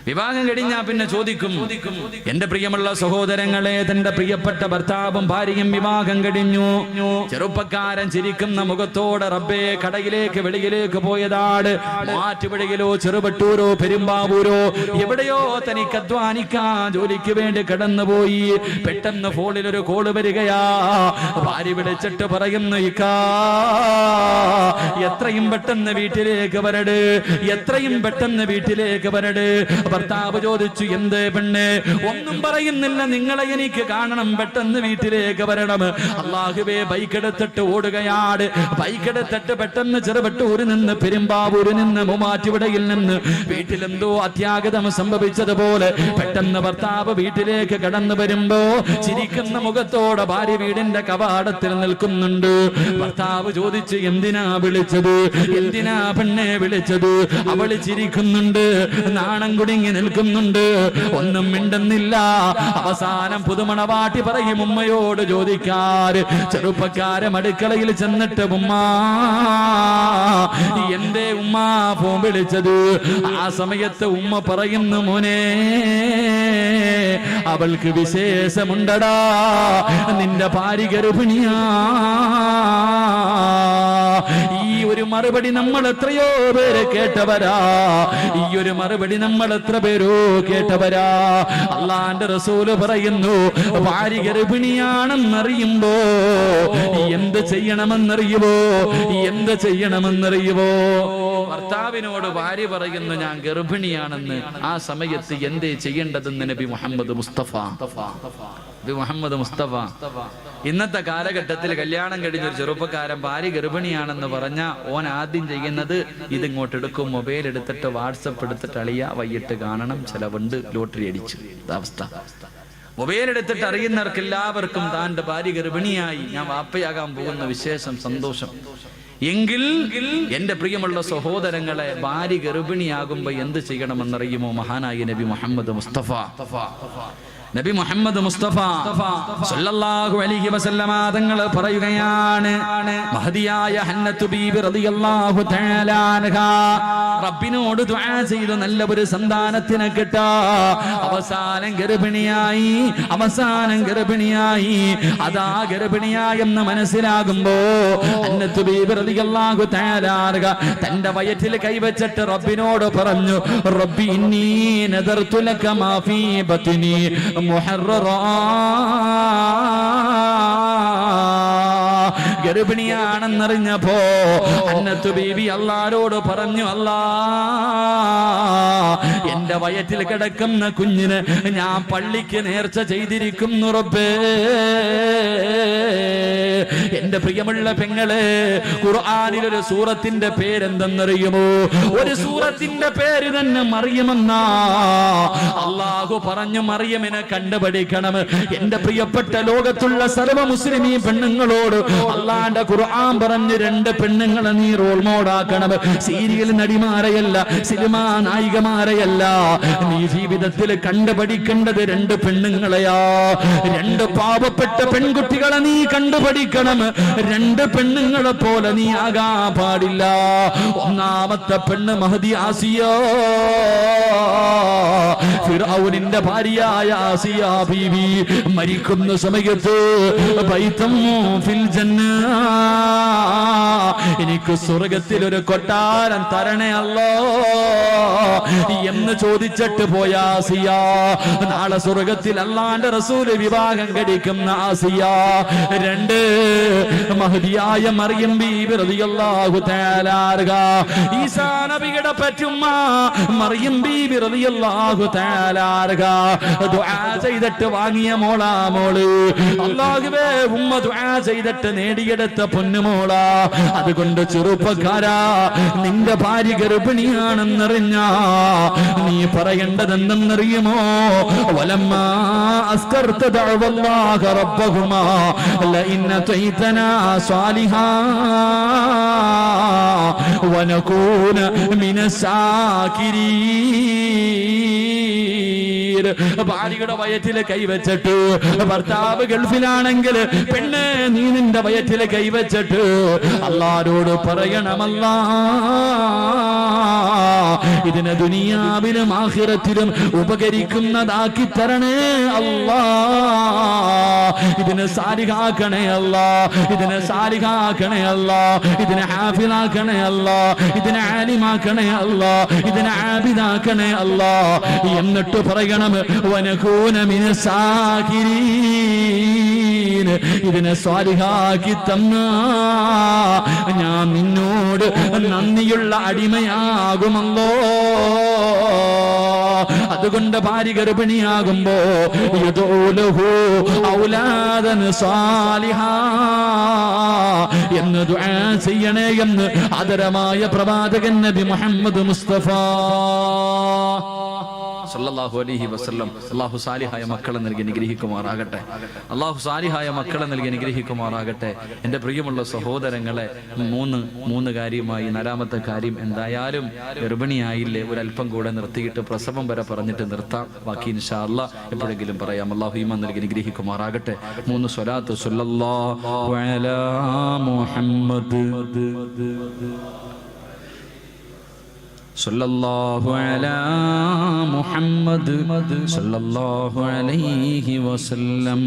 വിവാഹം കഴിഞ്ഞാൽ പിന്നെ ചോദിക്കും, എന്റെ പ്രിയമുള്ള സഹോദരങ്ങളെ, തന്റെ പ്രിയപ്പെട്ട ഭർത്താവും ഭാര്യയും വിവാഹം കഴിഞ്ഞു. ചെറുപ്പക്കാരൻ ചിരിക്കുന്ന മുഖത്തോടെ റബ്ബേ, കടയിലേക്ക് വെളിയിലേക്ക് പോയതാണ്, മാറ്റുപുഴയിലോ ചെറുവട്ടൂരോ പെരുമ്പാവൂരോ എവിടെയോ തനിക്ക് അധ്വാനിക്കാൻ ജോലിക്ക് വേണ്ടി കടന്നുപോയി. പെട്ടെന്ന് ഫോണിൽ ഒരു കോള് വരികയാ. ഭാര്യ വിളിച്ചിട്ട് പറയുന്നു, ഇക്കാ എത്രയും പെട്ടെന്ന് വീട്ടിലേക്ക് വരട്, എത്രയും പെട്ടെന്ന് വീട്ടിലേക്ക് വരട്. ഭർത്താവ് ചോദിച്ചു, എന്ത് പെണ്ണ്? ഒന്നും പറയുന്നില്ല, നിങ്ങളെ എനിക്ക് കാണണം, പെട്ടെന്ന് വീട്ടിലേക്ക് വരണം. അല്ലാഹുവേ, ബൈക്കെടുത്തിട്ട് ഓടുകയാണ്. ബൈക്കെടുത്തിട്ട് പെട്ടെന്ന് ചെറുവട്ടൂരിൽ നിന്ന് പെരുമ്പാവൂരിൽ നിന്ന് മൂവാറ്റുപുഴയിൽ നിന്ന് വീട്ടിലെന്തോ അത്യാഗതം സംഭവിച്ചതുപോലെ പെട്ടെന്ന് ഭർത്താവ് വീട്ടിലേക്ക് കടന്നു വരുമ്പോ ചിരിക്കുന്ന മുഖത്തോടെ ഭാര്യ വീടിന്റെ കവാടത്തിൽ നിൽക്കുന്നുണ്ട്. ഭർത്താവ് ചോദിച്ചു, എന്തിനാ വിളിച്ചത്? എന്തിനാ പെണ്ണെ വിളിച്ചത്? അവള് ചിരിക്കുന്നുണ്ട്, നാണം കുടുങ്ങി നിൽക്കുന്നുണ്ട്, ഒന്നും മിണ്ടുന്നില്ല. അവസാനം പുതുമണവാട്ടി പറയും, ഉമ്മയോട് ചോദിക്കാറ്. ചെറുപ്പക്കാരൻ അടുക്കളയിൽ ചെന്നിട്ട്, ഉമ്മ എന്റെ ഉമ്മ ഫോൺ വിളിച്ചത്? ആ സമയത്ത് ഉമ്മ പറയുന്നു, മോനെ അവൾക്ക് വിശേഷമുണ്ടടാ, നിന്റെ ഭാര്യ ഗർഭിണിയാ. ഈ ഒരു മറുപടി നമ്മൾ എത്രയോ പേര് കേട്ടവരാ. ഈ ഒരു മറുപടി നമ്മൾ എത്ര പേരോ കേട്ടവരാ. അള്ളാന്റെ റസൂല് പറയുന്നു, ഭാര്യ ഗർഭിണിയാണെന്നറിയുമ്പോ എന്ത് ചെയ്യണമെന്നറിയുവോ? എന്ത് ചെയ്യണമെന്നറിയുവോ? ഭർത്താവിനോട് ഭാര്യ പറയുന്നു, ഞാൻ ഗർഭിണിയാണെന്ന്. ആ സമയത്ത് എന്തേ ചെയ്യേണ്ടതെന്ന് നബി മുഹമ്മദ് മുസ്തഫ. നബി മുഹമ്മദ് മുസ്തഫ ഇന്നത്തെ കാലഘട്ടത്തിൽ കല്യാണം കഴിഞ്ഞ ഒരു ചെറുപ്പക്കാരൻ ഭാര്യ ഗർഭിണിയാണെന്ന് പറഞ്ഞ ഓൻ ആദ്യം ചെയ്യുന്നത് ഇതിങ്ങോട്ട് എടുക്കും, മൊബൈൽ എടുത്തിട്ട് വാട്സപ്പ് എടുത്തിട്ട് അളിയ വൈകിട്ട് കാണണം, ചെലവുണ്ട്, ലോട്ടറി അടിച്ചു. അവസ്ഥ മൊബൈൽ എടുത്തിട്ട് അറിയുന്നവർക്ക് എല്ലാവർക്കും താന്റെ ഭാര്യ ഗർഭിണിയായി, ഞാൻ വാപ്പയാകാൻ പോകുന്ന വിശേഷം, സന്തോഷം. എങ്കിൽ എന്റെ പ്രിയമുള്ള സഹോദരങ്ങളെ, ഭാര്യ ഗർഭിണിയാകുമ്പോ എന്ത് ചെയ്യണമെന്നറിയുമോ? മഹാനായ നബി മുഹമ്മദ് മുസ്തഫ. നബി മുഹമ്മദ് മുസ്തഫ സല്ലല്ലാഹു അലൈഹി വസല്ലമ തങ്ങൾ പറയുകയാണ്, മഹദിയായ ഹന്നത്തു ബീബി റളിയല്ലാഹു തആല അൻഹാ റബ്ബിനോട് ദുആ ചെയ്തു നല്ല ഒരു സന്താനത്തിനെ കിട്ടാ. അവസാനം ഗർഭിണിയായി. അതാ ഗർഭിണിയായെന്ന് മനസ്സിലാകുമ്പോ ഹന്നത്തു ബീബി റളിയല്ലാഹു തആല അൻഹാ തന്റെ വയറ്റിൽ കൈവച്ചിട്ട് റബ്ബിനോട് പറഞ്ഞു, റബ്ബി ഇന്നി നദർതു ലക മാ ഫീ ബത്നി മുഹററാ. ഗർഭിണിയാണെന്നറിഞ്ഞപ്പോ ഹന്നത്തു ബീബി അല്ലാഹുവോട് പറഞ്ഞു, അല്ലാ, എന്റെ വയറ്റിൽ കിടക്കുന്ന കുഞ്ഞിന് ഞാൻ പള്ളിക്ക് നേർച്ച ചെയ്തിരിക്കുന്നു റബ്ബേ. എന്റെ പ്രിയമുള്ള പെങ്ങളെ, ഖുർആനിൽ ഒരു സൂറത്തിന്റെ പേരെന്തെന്നറിയുമോ? ഒരു സൂറത്തിന്റെ പേര് തന്നെ മറിയമെന്നാ. അല്ലാഹു പറഞ്ഞു, മറിയമിനെ കണ്ടുപിടിക്കണം. എന്റെ പ്രിയപ്പെട്ട ലോകത്തുള്ള സർവ്വ മുസ്ലിമീ പെണ്ണുങ്ങളോട് അള്ളാന്റെ ഖുർആൻ പറഞ്ഞു, രണ്ട് പെണ്ണുങ്ങളെ നീ റോൾ മോഡാക്കണം. സീരിയൽ നടിമാരെയല്ല, സിനിമാ നായികമാരെയല്ല, നീ ജീവിതത്തിൽ കണ്ടുപഠിക്കേണ്ടത് രണ്ട് പെണ്ണുങ്ങളെയാ. രണ്ട് പാവപ്പെട്ട പെൺകുട്ടികളെ നീ കണ്ടുപഠിക്കണം. രണ്ട് പെണ്ണുങ്ങളെ പോലെ നീ ആകാൻ പാടില്ല. ഒന്നാമത്തെ പെണ്ണ് മഹദി ആസിയ, ഫിർഔനിന്റെ ഭാര്യയായ ആസിയ ബീവി മരിക്കുന്ന സമയത്ത് ബൈത്തും ഫിൽ ജന്ന, എനിക്ക് സ്വർഗത്തിൽ ഒരു കൊട്ടാരം തരണേ അല്ലോ എന്ന് ചോദിച്ചിട്ട് പോയ ആസിയ, നാളെ സ്വർഗത്തിൽ അല്ലാഹുവിന്റെ റസൂല് വിവാഹം കഴിക്കുന്ന ആസിയ. രണ്ട് മഹദിയായ മറിയം ബീബി റളിയല്ലാഹു തആല അൻഹാ, ഈസാ നബിയുടെ പറ്റുമ്മ മറിയം ബീബി റളിയല്ലാഹു തആല അൻഹാ ദുആ ചെയ്തിട്ട് വാങ്ങിയ മോളാ മോള്. അല്ലാഹുവേ, ഉമ്മ ദുആ ചെയ്തിട്ട് നേടിയെടുത്ത പൊന്നുമോളാ. അതുകൊണ്ട് ചെറുപ്പക്കാരാ, നിന്റെ ഭാര്യ ഗർഭിണിയാണെന്നറിഞ്ഞ നീ പറയേണ്ടത് എന്തെന്നറിയുമോ? വലമ്മാ അസ്കർത ദഅവല്ലാഹ റബ്ബഹുമാ ലഇൻ അതൈതനാ സ്വാലിഹാ വനകൂന മിനസ്സാകിരീൻ. ഭാര്യയുടെ വയറ്റില് കൈവച്ചിട്ട് ഭർത്താവ് ഗൾഫിലാണെങ്കിൽ പെണ്ണ് നീ നിന്റെ വയറ്റില് കൈവച്ചിട്ട് അല്ലാഹുവോട് പറയണമല്ല, ഇതിനെ ദുനിയാവിലും ആഖിറത്തിലും ഉപകരിക്കുന്നതാക്കി തരണേ അല്ലാ, ഇതിനെ സാലിഹാക്കണേ അല്ലാ, ഇതിനെ സാലിഹാക്കണേ അല്ലാ, ഇതിനെ ഹാഫിളാക്കണേ അല്ലാ, ഇതിനെ ആലിമാക്കണേ അല്ലാ, ഇതിനെ ആബിദാക്കണേ അല്ലാ. എന്നിട്ട് പറയണം വനകൂന മിനസ് സാകിരീൻ, ഇതിനെ സാലിഹാക്കി തന്ന ഞാൻ നിന്നോട് നന്ദിയുള്ള അടിമയാകുമല്ലോ. അതുകൊണ്ട് ഭാര്യ ഗർഭിണിയാകുമ്പോ എന്ന് ദുആ ചെയ്യണേ എന്ന് ആദരമായ പ്രവാചകൻ നബി മുഹമ്മദ് മുസ്തഫ സല്ലല്ലാഹു അലൈഹി വസല്ലം. അല്ലാഹു സാലിഹായ മക്കളെ നൽകി അനുഗ്രഹിക്കുമാറാകട്ടെ. അല്ലാഹു സാലിഹായ മക്കളെ നൽകി അനുഗ്രഹിക്കുമാറാകട്ടെ. എൻ്റെ പ്രിയമുള്ള സഹോദരങ്ങളെ, മൂന്ന് കാര്യമായി നാലാമത്തെ കാര്യം എന്തായാലും ഗർഭിണിയായില്ലേ, ഒരല്പം കൂടെ നിർത്തിയിട്ട് പ്രസവം വരെ പറഞ്ഞിട്ട് നിർത്താം. ബാക്കി ഇൻഷാ അല്ലാഹ് എപ്പോഴെങ്കിലും പറയാം. അല്ലാഹു ഈമാൻ നൽകി അനുഗ്രഹിക്കുമാറാകട്ടെ. 3 സ്വലാത്ത് സല്ലല്ലാഹു അലാ മുഹമ്മദ് സല്ലല്ലാഹു അലാ മുഹമ്മദ് സല്ലല്ലാഹു അലൈഹി വസല്ലം.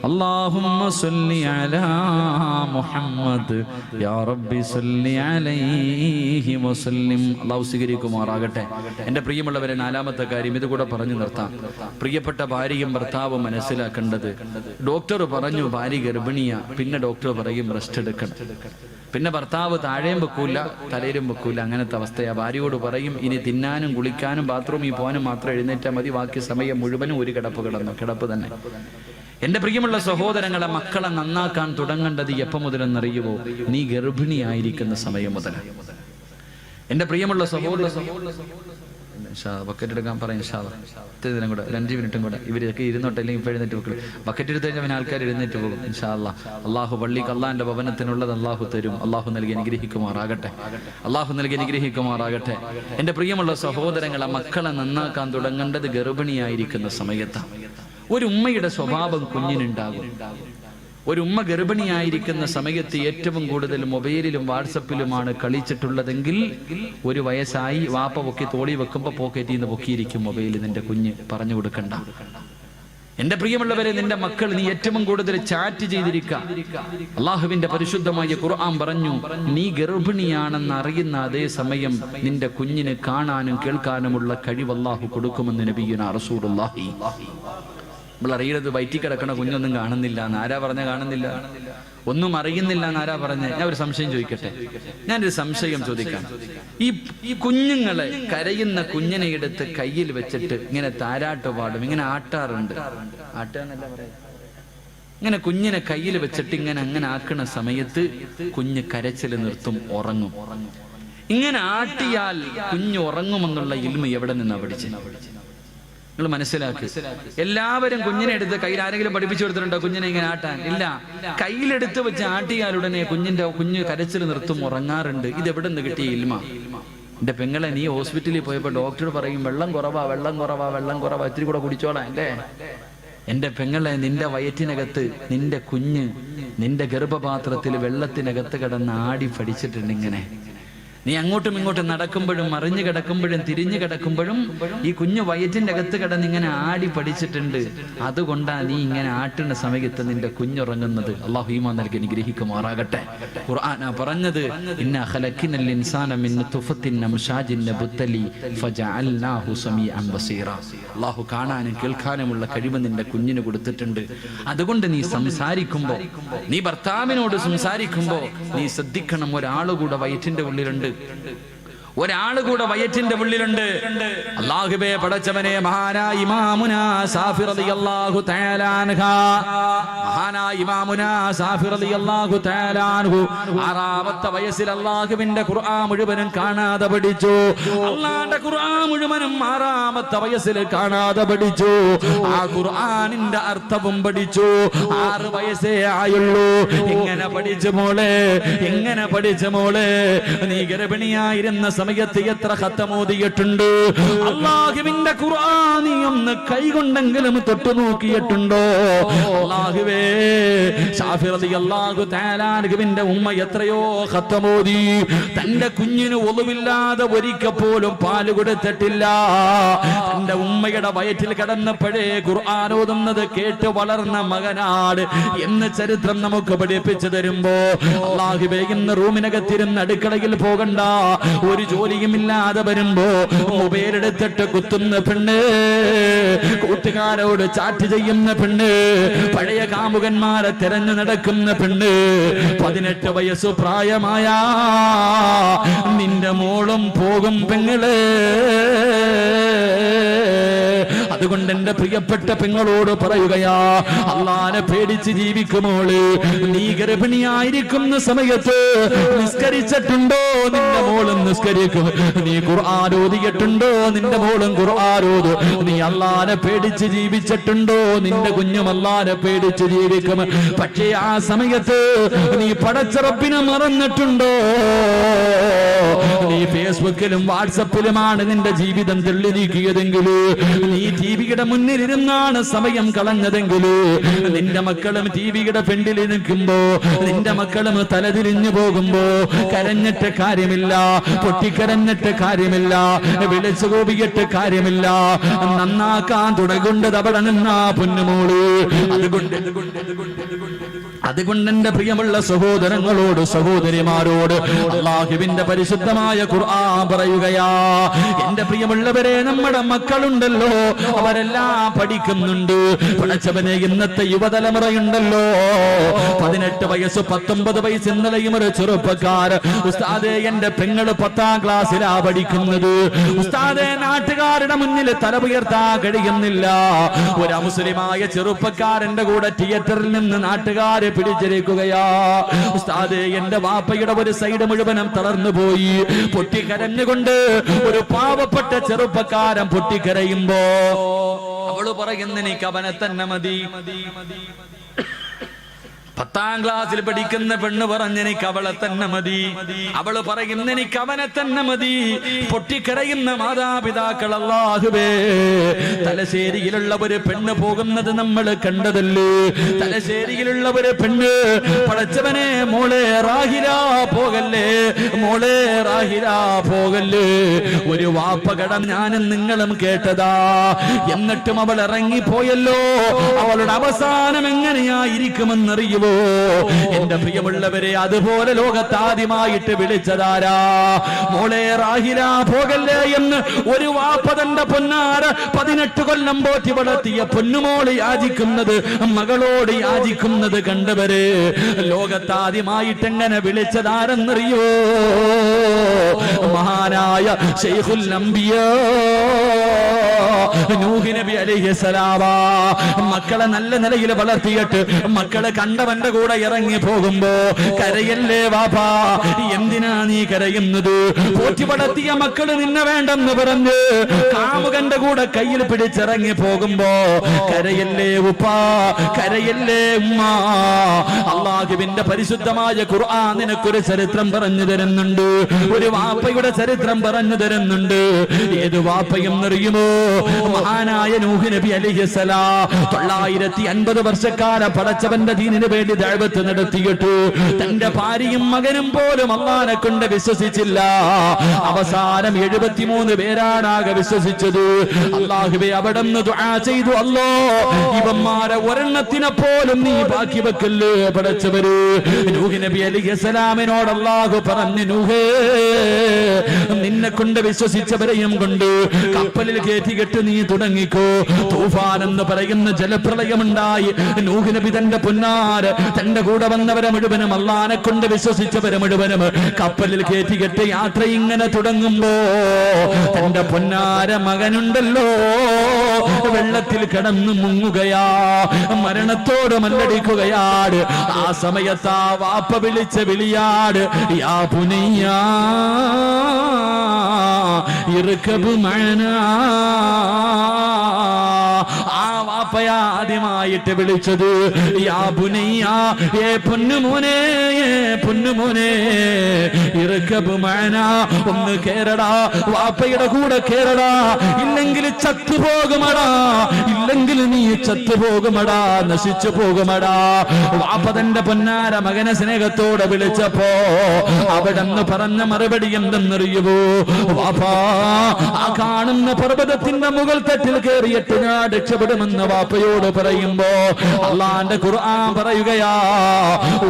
അല്ലാഹുമ്മ സല്ലി അലാ മുഹമ്മദ് യാ റബ്ബി സല്ലി അലൈഹി വസല്ലം. അല്ലാഹു സ്വീകരിക്കുമാറാകട്ടെ. എൻ്റെ പ്രിയമുള്ളവരെ, നാലാമത്തെ കാര്യം ഇതുകൂടെ പറഞ്ഞു നിർത്താം. പ്രിയപ്പെട്ട ഭാര്യയും ഭർത്താവും മനസ്സിലാക്കേണ്ടത്, ഡോക്ടർ പറഞ്ഞു ഭാര്യ ഗർഭിണിയ, പിന്നെ ഡോക്ടർ പറയും റെസ്റ്റ് എടുക്കണം. പിന്നെ ഭർത്താവ് താഴെയും വെക്കൂല തലയിലും വെക്കൂല, അങ്ങനത്തെ അവസ്ഥയാ. ഭാര്യയോട് പറയും ഇനി തിന്നാനും കുളിക്കാനും ബാത്റൂമിൽ പോകാനും മാത്രം എഴുന്നേറ്റാൽ മതി, ബാക്കി സമയം മുഴുവനും ഒരു കിടപ്പ് തന്നെ. എന്റെ പ്രിയമുള്ള സഹോദരങ്ങളെ, മക്കളെ നന്നാക്കാൻ തുടങ്ങേണ്ടത് എപ്പോൾ മുതലെന്നറിയുമോ? നീ ഗർഭിണിയായിരിക്കുന്ന സമയം മുതൽ. എന്റെ പ്രിയമുള്ള സഹോദര ബക്കറ്റ് എടുക്കാൻ പറയും. ദിനം കൂടെ 5 മിനിറ്റും കൂടെ ഇവരൊക്കെ ഇരുന്നോട്ടെ, അല്ലെങ്കിൽ ഇപ്പോൾ എഴുന്നേറ്റ് വെക്കും. ബക്കറ്റ് എടുത്ത് കഴിഞ്ഞാൽ ആൾക്കാർ എഴുന്നേറ്റ് പോകും. ഇൻഷാ അല്ലാഹ്. അള്ളാഹു പള്ളിക്ക് അള്ളാഹിന്റെ ഭവനത്തിനുള്ളത് അള്ളാഹു തരും. അള്ളാഹു നൽകി അനുഗ്രഹിക്കുമാറാകട്ടെ. അള്ളാഹു നൽകി അനുഗ്രഹിക്കുമാറാകട്ടെ. എൻ്റെ പ്രിയമുള്ള സഹോദരങ്ങളെ, മക്കളെ നന്നാക്കാൻ തുടങ്ങേണ്ടത് ഗർഭിണിയായിരിക്കുന്ന സമയത്താണ്. ഒരു ഉമ്മയുടെ സ്വഭാവം കുഞ്ഞിനുണ്ടാകും. ഒരു ഉമ്മ ഗർഭിണിയായിരിക്കുന്ന സമയത്ത് ഏറ്റവും കൂടുതൽ മൊബൈലിലും വാട്സപ്പിലുമാണ് കളിച്ചിട്ടുള്ളതെങ്കിൽ, 1 വയസ്സായി വാപ്പ പൊക്കി തോളി വെക്കുമ്പോൾ പോക്കറ്റിൽ നിന്ന് പൊക്കിയിരിക്കും മൊബൈൽ. നിന്റെ കുഞ്ഞ് പറഞ്ഞു കൊടുക്കണ്ട. എന്റെ പ്രിയമുള്ളവരെ, നിന്റെ മക്കൾ നീ ഏറ്റവും കൂടുതൽ ചാറ്റ് ചെയ്തിരിക്കുക. അള്ളാഹുവിന്റെ പരിശുദ്ധമായ ഖുർആൻ പറഞ്ഞു, നീ ഗർഭിണിയാണെന്ന് അറിയുന്ന അതേ സമയം നിന്റെ കുഞ്ഞിന് കാണാനും കേൾക്കാനുമുള്ള കഴിവ് അള്ളാഹു കൊടുക്കുമെന്ന് നബിയുനാ റസൂലുള്ളാഹി. നമ്മൾ അറിയുന്നത് വയറ്റിൽ കിടക്കണ കുഞ്ഞൊന്നും കാണുന്നില്ല എന്ന്. ആരാ പറഞ്ഞ കാണുന്നില്ല? ഒന്നും അറിയുന്നില്ല എന്നാരാ പറഞ്ഞ? ഞാൻ ഒരു സംശയം ചോദിക്കട്ടെ. ഞാനൊരു സംശയം ചോദിക്കാം. ഈ കുഞ്ഞുങ്ങളെ, കരയുന്ന കുഞ്ഞിനെ എടുത്ത് കയ്യിൽ വെച്ചിട്ട് ഇങ്ങനെ താരാട്ട് പാടും, ഇങ്ങനെ ആട്ടാറുണ്ട്. ആട്ടാന്നല്ല പറയാ. ഇങ്ങനെ കുഞ്ഞിനെ കയ്യിൽ വെച്ചിട്ട് ഇങ്ങനെ ആക്കണ സമയത്ത് കുഞ്ഞ് കരച്ചിൽ നിർത്തും, ഉറങ്ങും. ഇങ്ങനെ ആട്ടിയാൽ കുഞ്ഞ് ഉറങ്ങുമെന്നുള്ള ഇൽമ എവിടെ നിന്നാ പഠിച്ചു? നിങ്ങൾ മനസ്സിലാക്കി. എല്ലാവരും കുഞ്ഞിനെ എടുത്ത് കയ്യിൽ ആരെങ്കിലും പഠിപ്പിച്ചു കൊടുത്തിട്ടുണ്ടോ കുഞ്ഞിനെ ഇങ്ങനെ ആട്ടാൻ? ഇല്ല. കയ്യിലെടുത്ത് വെച്ച് ആട്ടിയാലുടനെ കുഞ്ഞ് കരച്ചിൽ നിർത്തും, ഉറങ്ങാറുണ്ട്. ഇതെവിടെ നിന്ന് കിട്ടിയ ഇൽമ? എന്റെ പെങ്ങളെ, നീ ഹോസ്പിറ്റലിൽ പോയപ്പോ ഡോക്ടർ പറയും വെള്ളം കുറവാ, ഇത്തിരി കൂടെ കുടിച്ചോളാം അല്ലേ? എന്റെ പെങ്ങളെ, നിന്റെ വയറ്റിനകത്ത് നിന്റെ കുഞ്ഞ് നിന്റെ ഗർഭപാത്രത്തിൽ വെള്ളത്തിനകത്ത് കിടന്ന് ആടി പഠിച്ചിട്ടുണ്ട്. ഇങ്ങനെ നീ അങ്ങോട്ടും ഇങ്ങോട്ടും നടക്കുമ്പോഴും മറിഞ്ഞു കിടക്കുമ്പോഴും തിരിഞ്ഞു കിടക്കുമ്പോഴും ഈ കുഞ്ഞു വയറ്റിന്റെ അകത്ത് കിടന്ന് ഇങ്ങനെ ആടി പഠിച്ചിട്ടുണ്ട്. അതുകൊണ്ടാ നീ ഇങ്ങനെ ആട്ടുന്ന സമയത്ത് നിന്റെ കുഞ്ഞുറങ്ങുന്നത്. അല്ലാഹു ഈമാൻ നൽകി അനുഗ്രഹിക്കുമാറാകട്ടെ. ഖുർആനാ പറഞ്ഞത്, ഇന്നാ ഖലഖനൽ ഇൻസാന മിൻ നുത്ഫത്തിൻ അംശാജിൻ നബ്തലി ഫജഅൽനാഹു സമീഅൻ ബസീറ. അല്ലാഹു കാണാനും കേൾക്കാനുമുള്ള കഴിവ് നിന്റെ കുഞ്ഞിന് കൊടുത്തിട്ടുണ്ട്. അതുകൊണ്ട് നീ സംസാരിക്കുമ്പോ, നീ ഭർത്താവിനോട് സംസാരിക്കുമ്പോ നീ ശ്രദ്ധിക്കണം, ഒരാളുകൂടെ വയറ്റിന്റെ ഉള്ളിലുണ്ട്. അല്ലാഹുവേ പടച്ചവനെ, മഹാനായ ഇമാമുനാ സാഫി റളിയല്ലാഹു തആല അൻഹു, മഹാനായ ഇമാമുനാ സാഫി റളിയല്ലാഹു തആല അൻഹു 6ാമത്തെ വയസ്സിൽ അല്ലാഹുവിന്റെ ഖുർആൻ മുഴുവനും കാണാതെ പഠിച്ചു. അല്ലാഹുവിന്റെ ഖുർആൻ മുഴുവനും 6ാമത്തെ വയസ്സിൽ കാണാതെ പഠിച്ചു. ആ ഖുർആനിന്റെ അർത്ഥവും പഠിച്ചു. 6 വയസ്സേ ആയുള്ളൂ. എങ്ങനെ പഠിച്ചു മോളെ? നീ ഗർഭിണിയായിരുന്ന സമയത്ത് എത്ര ഖത്തം ഓതിയിട്ടുണ്ട്? അല്ലാഹുവിന്റെ ഖുർആൻ നീ ഒന്ന് കൈകൊണ്ടെങ്കിലും തൊട്ടു നോക്കിയിട്ടുണ്ടോ? അല്ലാഹുവേ, ശാഫി റളിയല്ലാഹു തആല അൻഹുവിന്റെ ഉമ്മ എത്രയോ ഖത്തമോദി തന്റെ കുഞ്ഞിന് ഒളിവില്ലാതെ ഒരിക്കൽ പോലും പാല് കൊടുത്തിട്ടില്ല. തന്റെ ഉമ്മയുടെ വയറ്റിൽ കിടന്നപ്പോഴേ ഖുർആൻ ഓതുന്നത് കേട്ട് വളർന്ന മകനാട് എന്ന് ചരിത്രം നമുക്ക് പഠിപ്പിച്ചു തരുമ്പോ, അല്ലാഹുവേ, ഇന്ന് റൂമിനകത്തിരുന്ന് അടുക്കളയിൽ പോകണ്ട, ഒരു ജോലിയുമില്ലാതെ വരുമ്പോ മൊബൈൽ എടുത്തിട്ട് കുത്തുന്ന പെണ്ണ്, കൂട്ടുകാരോട് ചാറ്റ് ചെയ്യുന്ന പെണ്ണ്, പഴയ കാമുകന്മാരെ തെരഞ്ഞു നടക്കുന്ന പെണ്ണ്, 18 വയസ്സു പ്രായമായ നിന്റെ മോളും പോകും പെങ്ങള്. അതുകൊണ്ട് എന്റെ പ്രിയപ്പെട്ട പെങ്ങളോട് പറയുകയാ, അള്ളാനെ പേടിച്ച് ജീവിക്കുമോള്. നീ ഗർഭിണിയായിരിക്കുന്ന സമയത്ത് നിസ്കരിച്ചിട്ടുണ്ടോ? നിന്റെ മോളും നിസ്കരിക്കും. നീ ഖുർആൻ ഓതിയിട്ടുണ്ടോ? നിന്റെ മോളും ഖുർആൻ ഓതും. നീ അള്ളാനെ പേടിച്ച് ജീവിച്ചിട്ടുണ്ടോ? നിന്റെ കുഞ്ഞും അള്ളാനെ പേടിച്ച് ജീവിക്കും. പക്ഷേ ആ സമയത്ത് നീ പടച്ച റബ്ബിനെ മറന്നിട്ടുണ്ടോ? നീ ഫേസ്ബുക്കിലും വാട്സപ്പിലുമാണ് നിന്റെ ജീവിതം തെള്ളി നീക്കിയതെങ്കിൽ, നീ ടിവിയുടെ മുന്നിലിരുന്നാണ് സമയം കളഞ്ഞതെങ്കിൽ, നിന്റെ മക്കളും ടിവിയുടെ ഫ്രണ്ടിൽ നിൽക്കുമ്പോ, നിന്റെ മക്കളും തലതിരിഞ്ഞു പോകുമ്പോ കരഞ്ഞിട്ട് കാര്യമില്ല, പൊട്ടിക്കരഞ്ഞിട്ട് കാര്യമില്ല, വിളിച്ചു കോപിയിട്ട് കാര്യമില്ല, നന്നാക്കാൻ തുടങ്ങേണ്ടത് അവിടെ നിന്നാ പൊന്നുമോള്. അതുകൊണ്ട് എന്റെ പ്രിയമുള്ള സഹോദരങ്ങളോട് സഹോദരിമാരോട് അല്ലാഹുവിന്റെ പരിശുദ്ധമായ ഖുർആൻ പറയുകയാ, എന്റെ പ്രിയമുള്ളവരെ, നമ്മുടെ മക്കളുണ്ടല്ലോ, അവരെല്ലാം പഠിക്കുന്നുണ്ട്. പഠിച്ചവനെ ഇന്നത്തെ യുവതലമുറയുണ്ടല്ലോ, 18 വയസ്സ് 19 വയസ്സ് ഇന്നലെയും ഒരു ചെറുപ്പക്കാർ, ഉസ്താദേ എന്റെ പെങ്ങള് 10ാം ക്ലാസ്സിലാ പഠിക്കുന്നത്, ഉസ്താദേ നാട്ടുകാരുടെ മുന്നിൽ തല ഉയർത്താൻ കഴിയുന്നില്ല. ഒരു മുസ്ലിമായ ചെറുപ്പക്കാരന്റെ കൂടെ തിയേറ്ററിൽ നിന്ന് നാട്ടുകാരെ പിടിച്ചിരിക്കുകയാ. ഉസ്താദേ എന്റെ വാപ്പയുടെ ഒരു സൈഡ് മുഴുവനും തളർന്നു പോയി. പൊട്ടിക്കരഞ്ഞുകൊണ്ട് ഒരു പാവപ്പെട്ട ചെറുപ്പക്കാരൻ പൊട്ടിക്കരയുമ്പോ അവള് പറയുന്ന എനിക്ക് അവനെ തന്നെ മതി. 10ാം ക്ലാസ്സിൽ പഠിക്കുന്ന പെണ്ണ് പറഞ്ഞെനിക്ക് അവളെ തന്നെ മതി. അവള് പറയുന്ന എനിക്ക് അവനെ തന്നെ മതി. പൊട്ടിക്കരയുന്ന മാതാപിതാക്കൾ, അല്ലാഹുവേ, തലശ്ശേരിയിലുള്ള ഒരു പെണ്ണ് പോകുന്നത് നമ്മൾ കണ്ടതല്ലേ? തലശ്ശേരിയിലുള്ള ഒരു പെണ്ണ്, പടച്ചവനെ, മോളെ റാഹില പോകല്ലേ, മോളെ റാഹില പോകല്ലേ, ഒരു വാപ്പ കടം ഞാനും നിങ്ങളും കേട്ടതാ. എന്നിട്ടും അവൾ ഇറങ്ങിപ്പോയല്ലോ. അവളുടെ അവസാനം എങ്ങനെയായിരിക്കുമെന്നറിയുമോ? എന്റെ പ്രിയമുള്ളവരെ, അതുപോലെ ലോകത്താദ്യമായിട്ട് വിളിച്ചതാരാ? മോളെ റാഹില പോകല്ലേ എന്ന് ഒരു വാപ്പ തന്റെ പൊന്നാര 18 കൊല്ലം പോറ്റി വളർത്തിയ പൊന്നുമോള് യാചിക്കുന്നത്, മകളോട് യാചിക്കുന്നത് കണ്ടവര് ലോകത്താദ്യമായിട്ട് എങ്ങനെ വിളിച്ചതാരെന്നറിയോ? മഹാനായ ശൈഖുൽ അംബിയാ നൂഹ് നബി അലൈഹിസ്സലാം. മക്കളെ നല്ല നിലയിൽ വളർത്തിയിട്ട് മക്കളെ കണ്ടവന്റെ കൂടെ ഇറങ്ങി പോകുമ്പോ കരയല്ലേ വാപ്പാ, എന്തിനാ നീ കരയുന്നത്? പോറ്റി വളർത്തിയ മക്കള് നിന്നെ വേണ്ടെന്ന് പറഞ്ഞ് കാമുകന്റെ കൂടെ കയ്യിൽ പിടിച്ചിറങ്ങി പോകുമ്പോ കരയല്ലേ ഉപ്പാ, കരയല്ലേ ഉമ്മ. അല്ലാഹുവിന്റെ പരിശുദ്ധമായ ഖുർആൻ നിനക്കൊരു ചരിത്രം പറഞ്ഞു തരുന്നുണ്ട്, ഒരു വാപ്പയുടെ ചരിത്രം പറഞ്ഞു തരുന്നുണ്ട്. ഏത് വാപ്പയും അറിയുമോ? മഹാനായ നൂഹ് നബി അലൈഹിസ്സലാം 950 വർഷക്കാലം പടച്ചവന്റെ ദീനിന് വേണ്ടി ദഅവത്ത് നടത്തിയിട്ട് തന്റെ ഭാര്യയും മകനും പോലും അല്ലാഹനെ കൊണ്ട് വിശ്വസിച്ചില്ല. അവസാനം 73 പേരാണാകെ വിശ്വസിച്ചത്. അല്ലാഹുവേ, അവിടുന്ന് ദുആ ചെയ്തു, അല്ലാ, ഇവന്മാരെ ഒരെണ്ണത്തിനെ പോലും നീ ബാക്കി വെക്കല്ലേ പടച്ചവര്. നൂഹ് നബി അലൈഹിസ്സലാമിനോട് അല്ലാഹു പറഞ്ഞു, നൂഹേ, നിന്നെ കൊണ്ട് വിശ്വസിച്ചവരെയും കൊണ്ട് കപ്പലിൽ കയറ്റിക്കെട്ട് നീ തുടങ്ങിക്കോ. തൂഫാൻ എന്ന് പറയുന്ന ജലപ്രളയമുണ്ടായി. നൂഹ് നബി തന്റെ പൊന്നാര് തന്റെ കൂടെ വന്നവരെ മുഴുവനും അല്ലാഹനെ കൊണ്ട് വിശ്വസിച്ചവരെ മുഴുവനും കപ്പലിൽ കയറ്റിക്കെട്ട് യാത്ര ഇങ്ങനെ തുടങ്ങുമ്പോ തന്റെ പൊന്നാര മകനുണ്ടല്ലോ വെള്ളത്തിൽ കിടന്ന് മുങ്ങുകയാ, മരണത്തോട് മല്ലടിക്കുകയാണ്. ആ സമയത്ത് ആ വാപ്പ വിളിച്ച വിളിയാട്, യാ പുനയ്യാ ഇർകബ് മഅനാ. ആ വാപ്പ വാപ്പയാ ആദ്യമായിട്ട് വിളിച്ചത്. യാ ബുനയ്യ, ഏ പൊന്നുമോനെ, പൊന്നുമോനെ, ഇർകബ് മഅനാ, ഒന്ന് കേറടാ, വാപ്പയുടെ കൂടെ കേറടാ, ഇല്ലെങ്കിൽ ചത്തുപോകുമടാ, ഇല്ലെങ്കിൽ നീ ചത്തുപോകുമടാ, നശിച്ചു പോകുമടാ. വാപ്പ തന്റെ പൊന്നാര മകനെ സ്നേഹത്തോടെ വിളിച്ചപ്പോ അവിടെന്ന് പറഞ്ഞ മറുപടി എന്തെന്നറിയുവോ? വാപ്പാ, ആ കാണുന്ന പർവ്വതത്തിന്റെ മുകൾ തട്ടിൽ കയറിയിട്ട് ഞാൻ രക്ഷപ്പെടുമെന്ന് വാപ്പയോട് പറയുമ്പോ അള്ളാന്റെ ഖുർആൻ പറയുകയാ,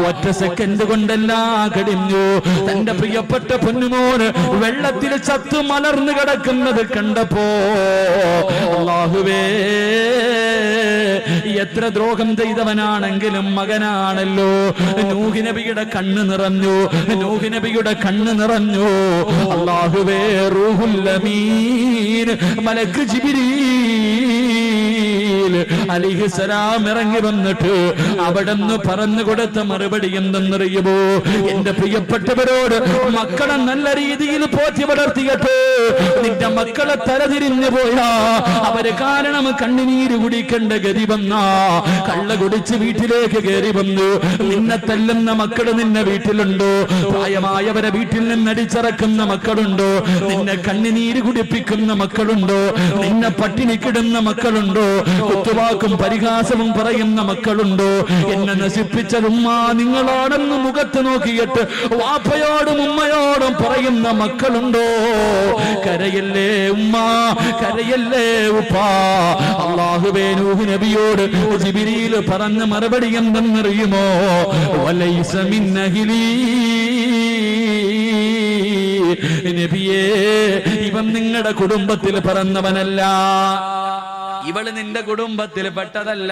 ഒറ്റ സെക്കൻഡ് കൊണ്ടെല്ലാം കഴിഞ്ഞു. തന്റെ പ്രിയപ്പെട്ട പൊന്നുമോന് വെള്ളത്തിൽ ചത്തു മലർന്നു കിടക്കുന്നത് കണ്ടപ്പോ അല്ലാഹുവേ, എത്ര ദ്രോഹം ചെയ്തവനാണെങ്കിലും മകനാണല്ലോ. നൂഹ് നബിയുടെ കണ്ണ് നിറഞ്ഞു, നൂഹ് നബിയുടെ കണ്ണ് നിറഞ്ഞു. അല്ലാഹുവേ, റൂഹുൽ അമീൻ മലക്ക് ജിബ്രീൽ അലൈഹിസ്സലാം ഇറങ്ങി വന്നിട്ട് അവിടെന്ന് പറഞ്ഞു കൊടുത്ത മറുപടി എന്തെന്നറിയുമോ? എന്റെ പ്രിയപ്പെട്ടവരോട്, മക്കളെ നല്ല രീതിയിൽ പോറ്റി വളർത്തിയിട്ട് നിന്റെ മക്കളെ തലതിരിഞ്ഞു പോയാ അവര് കാരണം കണ്ണുനീര് കുടിക്കേണ്ട ഗതി വന്ന കള്ള കുടിച്ച് വീട്ടിലേക്ക് കയറി വന്നു. നിന്നെ തല്ലുന്ന മക്കള് നിന്നെ വീട്ടിലുണ്ടോ? പ്രായമായവരെ വീട്ടിൽ നിന്ന് അടിച്ചിറക്കുന്ന മക്കളുണ്ടോ? നിന്നെ കണ്ണുനീര് കുടിപ്പിക്കുന്ന മക്കളുണ്ടോ? നിന്നെ പട്ടിണിക്കിടുന്ന മക്കളുണ്ടോ? കുത്തുവാക്കും പരിഹാസവും പറയുന്ന മക്കളുണ്ടോ? എന്നെ നശിപ്പിച്ചത് ഉമ്മ നിങ്ങളോടൊന്ന് മുഖത്ത് നോക്കിയിട്ട് വാപ്പയോടും ഉമ്മയോടും പറയുന്ന മക്കളുണ്ടോ? കരയല്ലേ ഉമ്മ, കരയല്ലേ ഉപ്പ. അല്ലാഹുവേ, നൂഹ് നബിയോട് ജിബ്രീൽ പറഞ്ഞ മറുപടി എന്തെന്നറിയുമോ? വലൈസ മിൻ അഹ്ലി, നബിയേ, ഇവൻ നിങ്ങളുടെ കുടുംബത്തിൽ പിറന്നവനല്ല, ഇവള് നിന്റെ കുടുംബത്തിൽ പെട്ടതല്ല.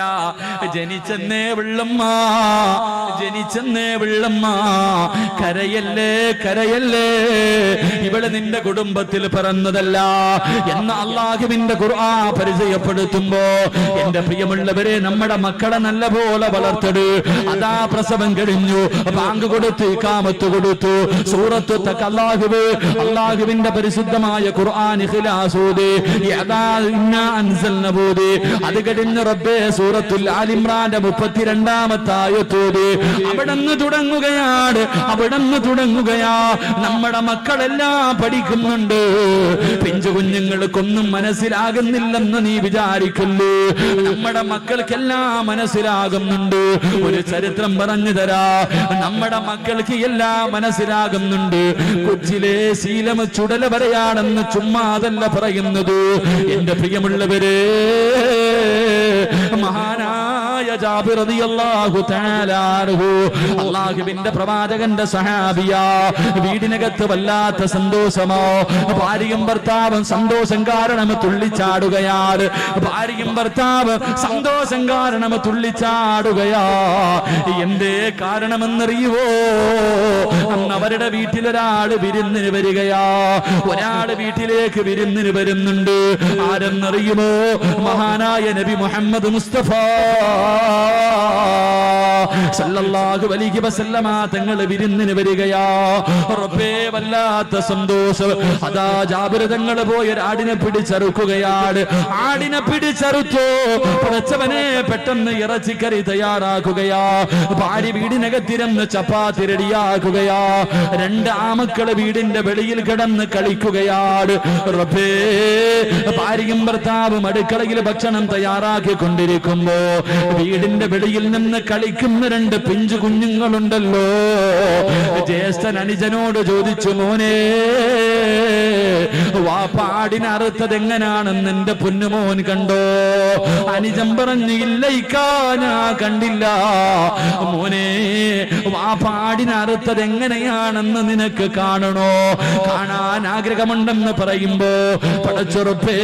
ജനിച്ചെന്നേ വിള്ളമ്മ, ജനിച്ചെന്നേ വിള്ളമ്മ. കരയല്ലേ, കരയല്ലേ, ഇവള് നിന്റെ കുടുംബത്തിൽ പിറന്നതല്ല എന്ന് അല്ലാഹുവിന്റെ ഖുർആൻ പരിചയപ്പെടുത്തുമ്പോ എന്റെ പ്രിയമുള്ളവരെ, നമ്മുടെ മക്കളെ നല്ല പോലെ വളർത്തട്. അതാ പ്രസവം കഴിഞ്ഞു, ബാങ്ക് കൊടുത്തു, ഇഖാമത്ത് കൊടുത്തു, സൂറത്തു തഖ അല്ലാഹുവിന്റെ പരിശുദ്ധമായ ഖുർആൻ ഇഖ്ലാസ് ഓതി, യദാ ഇന്നാ അൻസൽന ഓതി, അത് കഴിഞ്ഞ് റബ്ബേ സൂറത്തുൽ ആൽ ഇംറാന്റെ 32-ാമത്തെ ആയത്ത് ഓതി. അവിടെന്ന് തുടങ്ങുകയാണ്, അവിടെന്ന് തുടങ്ങുകയാ. നമ്മുടെ മക്കളെല്ലാം പഠിക്കുന്നുണ്ട്. പിഞ്ചു കുഞ്ഞുങ്ങൾക്കൊന്നും മനസ്സിലാകുന്നില്ലെന്ന് നീ വിചാരിക്കല്ലേ. നമ്മുടെ മക്കൾക്കെല്ലാം മനസ്സിലാകുന്നുണ്ട്. ഒരു ചരിത്രം പറഞ്ഞു തരാ, നമ്മുടെ മക്കൾക്ക് എല്ലാം മനസ്സിലാകുന്നുണ്ട്. കൊച്ചിലെ ശീലം ചുടല വരെയാണെന്ന് ചുമ്മാ അതല്ല പറയുന്നത്. എന്റെ പ്രിയമുള്ളവരെ, മഹാനായ ജാബിർ റളിയല്ലാഹു തആല അൻഹു, അല്ലാഹുവിന്റെ പ്രവാചകന്റെ സഹാബിയാ. വീടിനകത്ത് വല്ലാത്ത സന്തോഷമോ, ഭാര്യയും ഭർത്താവും സന്തോഷം കാരണം തുള്ളിച്ചാടുകയാണ്. ഭാര്യയും ഭർത്താവ് സന്തോഷം കാരണം തുള്ളിച്ചാടുകയാ. എന്തേ കാരണമെന്നറിയുവോ? അന്ന് അവരുടെ വീട്ടിലൊരാള് വിരുന്നിന് വരികയാ. ഒരാള് വീട്ടിലേക്ക് വിരുന്നിന് വരുന്നുണ്ട്. ആരെന്നറിയുമോ? മഹാനായ നബി മുഹമ്മദ് മുസ്തഫ സല്ലല്ലാഹു അലൈഹി വസല്ലമ തങ്ങൾ വിരുന്നിന് വരികയാ. റബ്ബേ, വല്ലാത്ത സന്തോഷം. അതാ ജാബിർ തങ്ങൾ പോയ ആടിനെ പിടിച്ചറുക്കുകയാണ്. ആടിനെ പിടിച്ചറുത്തു. പടച്ചവനെ, പെട്ടെന്ന് ഇറച്ചിക്കറി തയ്യാറാക്കുകയാ. ഭാര്യ വീടിനകത്തിരുന്ന് ചപ്പാത്തി റെഡിയാക്കുകയാ. 2 ആമക്കള് വീടിന്റെ വെളിയിൽ കിടന്ന് കളിക്കുകയാണ്. റബ്ബേ, ഭാര്യയും ഭർത്താവും അടുക്കളയിൽ ഭക്ഷണം തയ്യാറാക്കിക്കൊണ്ടിരിക്കുമ്പോ വീടിന്റെ വെളിയിൽ നിന്ന് കളിക്കുന്ന 2 പിഞ്ചു കുഞ്ഞുങ്ങളുണ്ടല്ലോ. ജ്യേഷ്ഠൻ അനുജനോട് ചോദിച്ചു, മോനെ, വാപ്പാടിനെ അറുത്തത് എങ്ങനാണെന്ന് എന്റെ പൊന്നുമോൻ കണ്ടോ? അനുജൻ പറഞ്ഞു, ഇല്ല ഇക്കാ, ഞാൻ കണ്ടില്ല. മോനെ, വാപ്പാടിനെ അറുത്തത് എങ്ങനെയാണെന്ന് നിനക്ക് കാണണോ? കാണാൻ ആഗ്രഹമുണ്ടെന്ന് പറയുമ്പോ പടച്ചുറപ്പേ,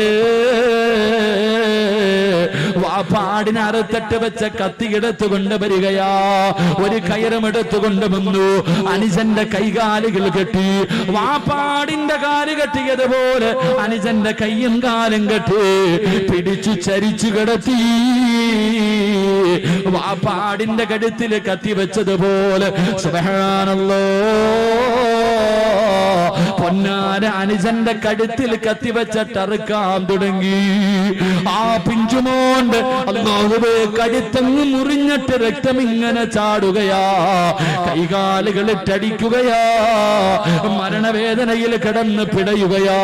വാപ്പാടിനെ അറുത്തിട്ട് വെച്ച കത്തിയെടുത്തു കൊണ്ടുവരികയാ. ഒരു കയറും എടുത്തുകൊണ്ട് വന്നു. അനുജന്റെ കൈകാലുകൾ കെട്ടി. വാപ്പാടിന്റെ കാല് കെട്ടിയതുപോലെ അനുജന്റെ കയ്യും കാലും കെട്ടി പിടിച്ചു ചരിച്ചു കിടത്തി. വാപ്പാടിന്റെ കഴുത്തില് കത്തി വെച്ചതുപോലെ സുബ്ഹാനല്ലാഹ് പൊന്നാര അനുജന്റെ കഴുത്തിൽ കത്തിവെച്ചിട്ടറുക്കാൻ തുടങ്ങി. ആ പിഞ്ചുമോണ്ട് അല്ലാഹുവേ കഴുത്തങ്ങ് മുറിഞ്ഞിട്ട് രക്തം ഇങ്ങനെ ചാടുകയാ, കൈകാലുകളിട്ടടിക്കുകയാ, മരണവേദനയിൽ കിടന്ന് പിടയുകയാ.